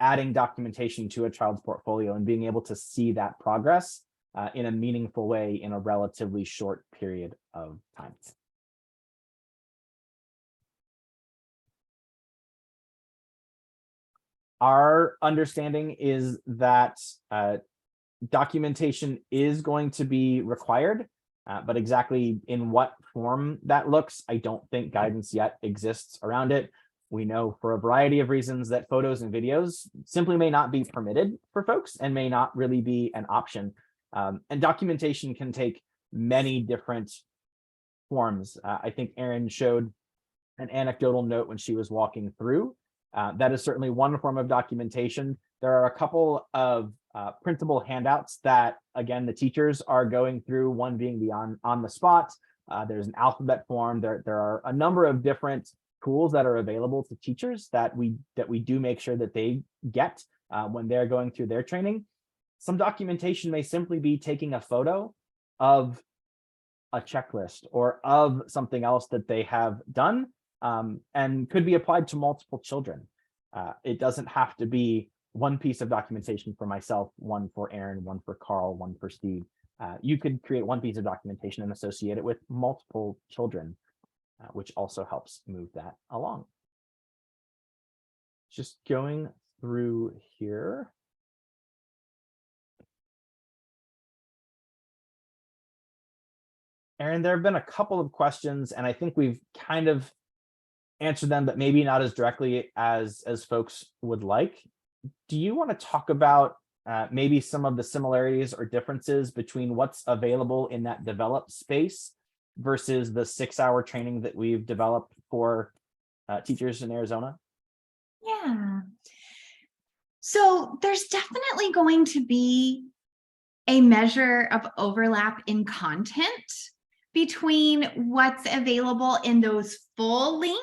adding documentation to a child's portfolio and being able to see that progress in a meaningful way in a relatively short period of time. Our understanding is that documentation is going to be required, but exactly in what form that looks, I don't think guidance yet exists around it. We know for a variety of reasons that photos and videos simply may not be permitted for folks and may not really be an option. And documentation can take many different forms. I think Erin showed an anecdotal note when she was walking through. That is certainly one form of documentation. There are a couple of printable handouts that, again, the teachers are going through, one being the on the spot. There's an alphabet form. There are a number of different tools that are available to teachers that we do make sure that they get when they're going through their training. Some documentation may simply be taking a photo of a checklist or of something else that they have done, and could be applied to multiple children. It doesn't have to be one piece of documentation for myself, one for Erin, one for Carl, one for Steve. You could create one piece of documentation and associate it with multiple children, which also helps move that along. Just going through here. Erin, there have been a couple of questions, and I think we've kind of answered them, but maybe not as directly as folks would like. Do you want to talk about maybe some of the similarities or differences between what's available in that developed space versus the 6-hour training that we've developed for teachers in Arizona? Yeah. So there's definitely going to be a measure of overlap in content between what's available in those full-length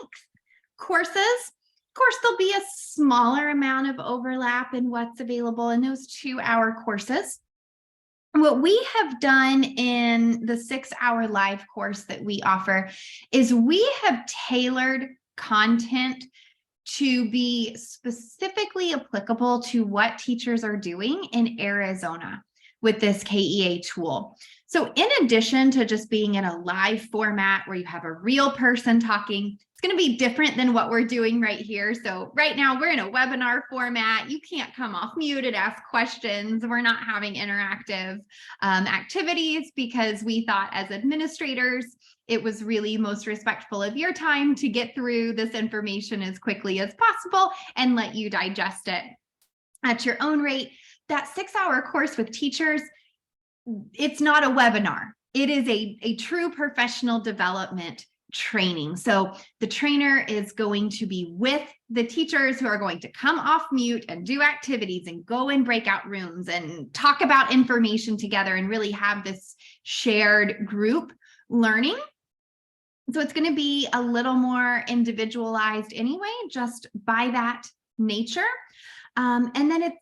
courses. Of course, there'll be a smaller amount of overlap in what's available in those 2-hour courses. What we have done in the 6-hour live course that we offer is we have tailored content to be specifically applicable to what teachers are doing in Arizona with this KEA tool. So in addition to just being in a live format where you have a real person talking, it's going to be different than what we're doing right here. So right now we're in a webinar format. You can't come off mute and ask questions. We're not having interactive activities because we thought as administrators, it was really most respectful of your time to get through this information as quickly as possible and let you digest it at your own rate. That 6-hour course with teachers, it's not a webinar. It is a true professional development training. So the trainer is going to be with the teachers who are going to come off mute and do activities and go in breakout rooms and talk about information together and really have this shared group learning. So it's going to be a little more individualized anyway, just by that nature. And then it's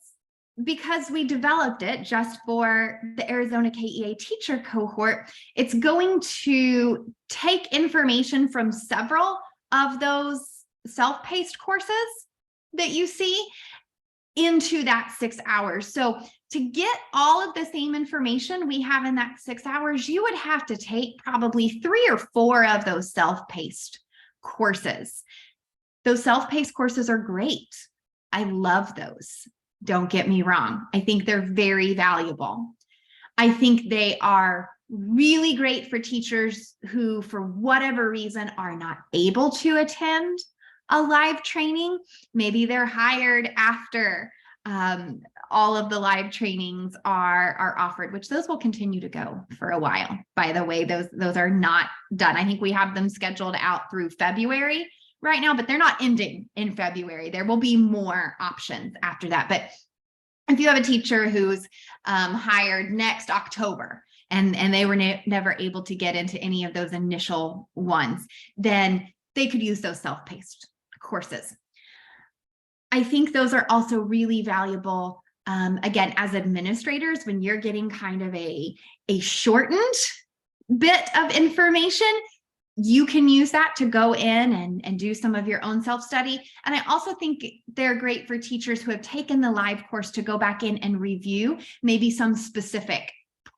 because we developed it just for the Arizona KEA teacher cohort, it's going to take information from several of those self-paced courses that you see into that 6 hours. So to get all of the same information we have in that 6 hours, you would have to take probably 3 or 4 of those self-paced courses. Those self-paced courses are great. I love those. Don't get me wrong. I think they're very valuable. I think they are really great for teachers who, for whatever reason, are not able to attend a live training. Maybe they're hired after all of the live trainings are offered, which those will continue to go for a while. By the way, those are not done. I think we have them scheduled out through February right now, but they're not ending in February. There will be more options after that. But if you have a teacher who's hired next October and they were never able to get into any of those initial ones, then they could use those self-paced courses. I think those are also really valuable, again, as administrators, when you're getting kind of a shortened bit of information, you can use that to go in and do some of your own self-study. And I also think they're great for teachers who have taken the live course to go back in and review maybe some specific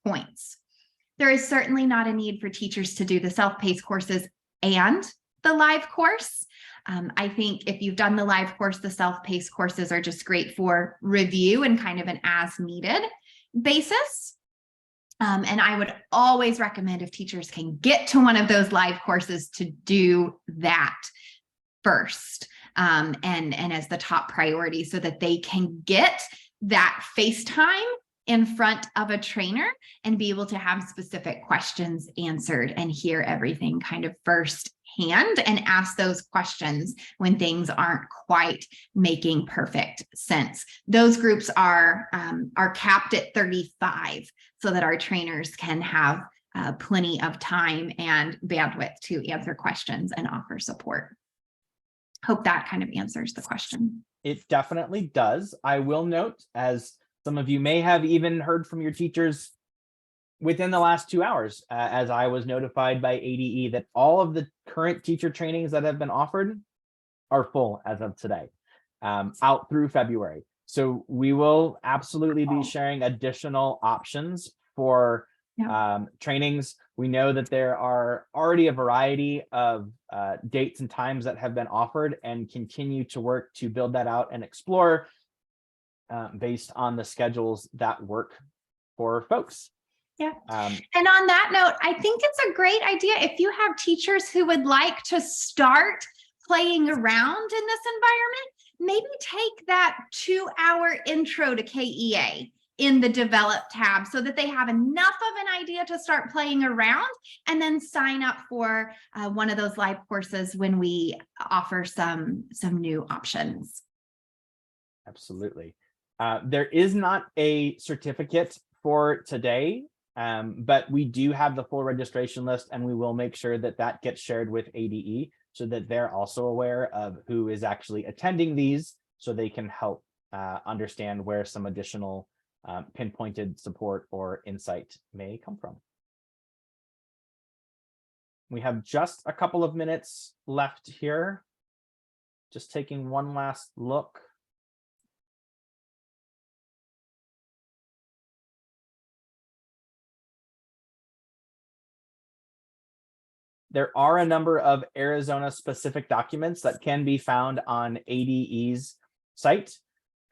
points. There is certainly not a need for teachers to do the self-paced courses and the live course. I think if you've done the live course, the self-paced courses are just great for review and kind of an as-needed basis. And I would always recommend, if teachers can get to one of those live courses, to do that first and as the top priority, so that they can get that face time in front of a trainer and be able to have specific questions answered and hear everything kind of firsthand and ask those questions when things aren't quite making perfect sense. Those groups are capped at 35 so that our trainers can have plenty of time and bandwidth to answer questions and offer support. Hope that kind of answers the question. It definitely does. I will note, as some of you may have even heard from your teachers within the last 2 hours, as I was notified by ADE, that all of the current teacher trainings that have been offered are full as of today, out through February. So we will absolutely be sharing additional options for trainings. We know that there are already a variety of dates and times that have been offered, and continue to work to build that out and explore based on the schedules that work for folks. Yeah. And on that note, I think it's a great idea if you have teachers who would like to start playing around in this environment, maybe take that 2-hour intro to KEA in the develop tab so that they have enough of an idea to start playing around, and then sign up for one of those live courses when we offer some new options. Absolutely. There is not a certificate for today, but we do have the full registration list, and we will make sure that that gets shared with ADE so that they're also aware of who is actually attending these, so they can help understand where some additional pinpointed support or insight may come from. We have just a couple of minutes left here. Just taking one last look. There are a number of Arizona-specific documents that can be found on ADE's site.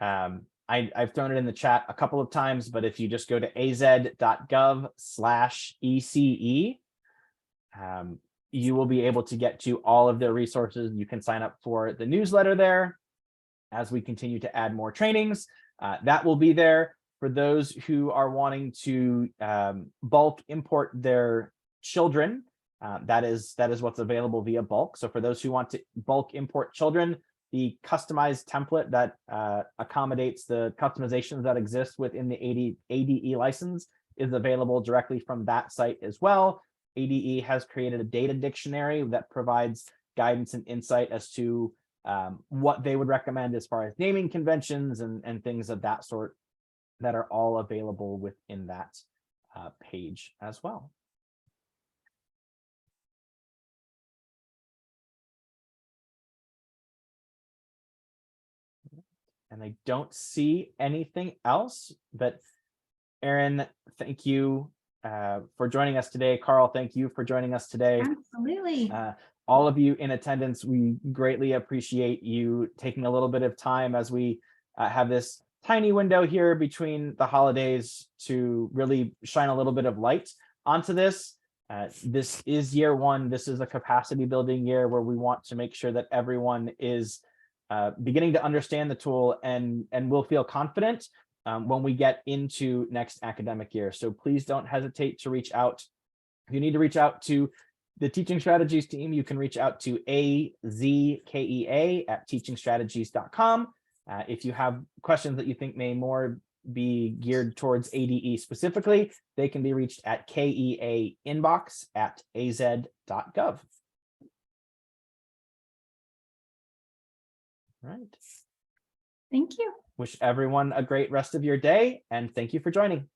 I've thrown it in the chat a couple of times, but if you just go to az.gov/ECE, you will be able to get to all of their resources. You can sign up for the newsletter there as we continue to add more trainings. That will be there for those who are wanting to bulk import their children. That is what's available via bulk. So for those who want to bulk import children, the customized template that accommodates the customizations that exist within the ADE license is available directly from that site as well. ADE has created a data dictionary that provides guidance and insight as to what they would recommend as far as naming conventions and things of that sort, that are all available within that page as well. And I don't see anything else, but Erin, thank you for joining us today. Carl, thank you for joining us today. Absolutely. All of you in attendance, we greatly appreciate you taking a little bit of time as we have this tiny window here between the holidays to really shine a little bit of light onto this. This is year one. This is a capacity building year where we want to make sure that everyone is beginning to understand the tool and will feel confident when we get into next academic year. So please don't hesitate to reach out. If you need to reach out to the teaching strategies team, you can reach out to azkea@teachingstrategies.com. If you have questions that you think may more be geared towards ADE specifically, they can be reached at keainbox@az.gov. Right. Thank you. Wish everyone a great rest of your day, and thank you for joining.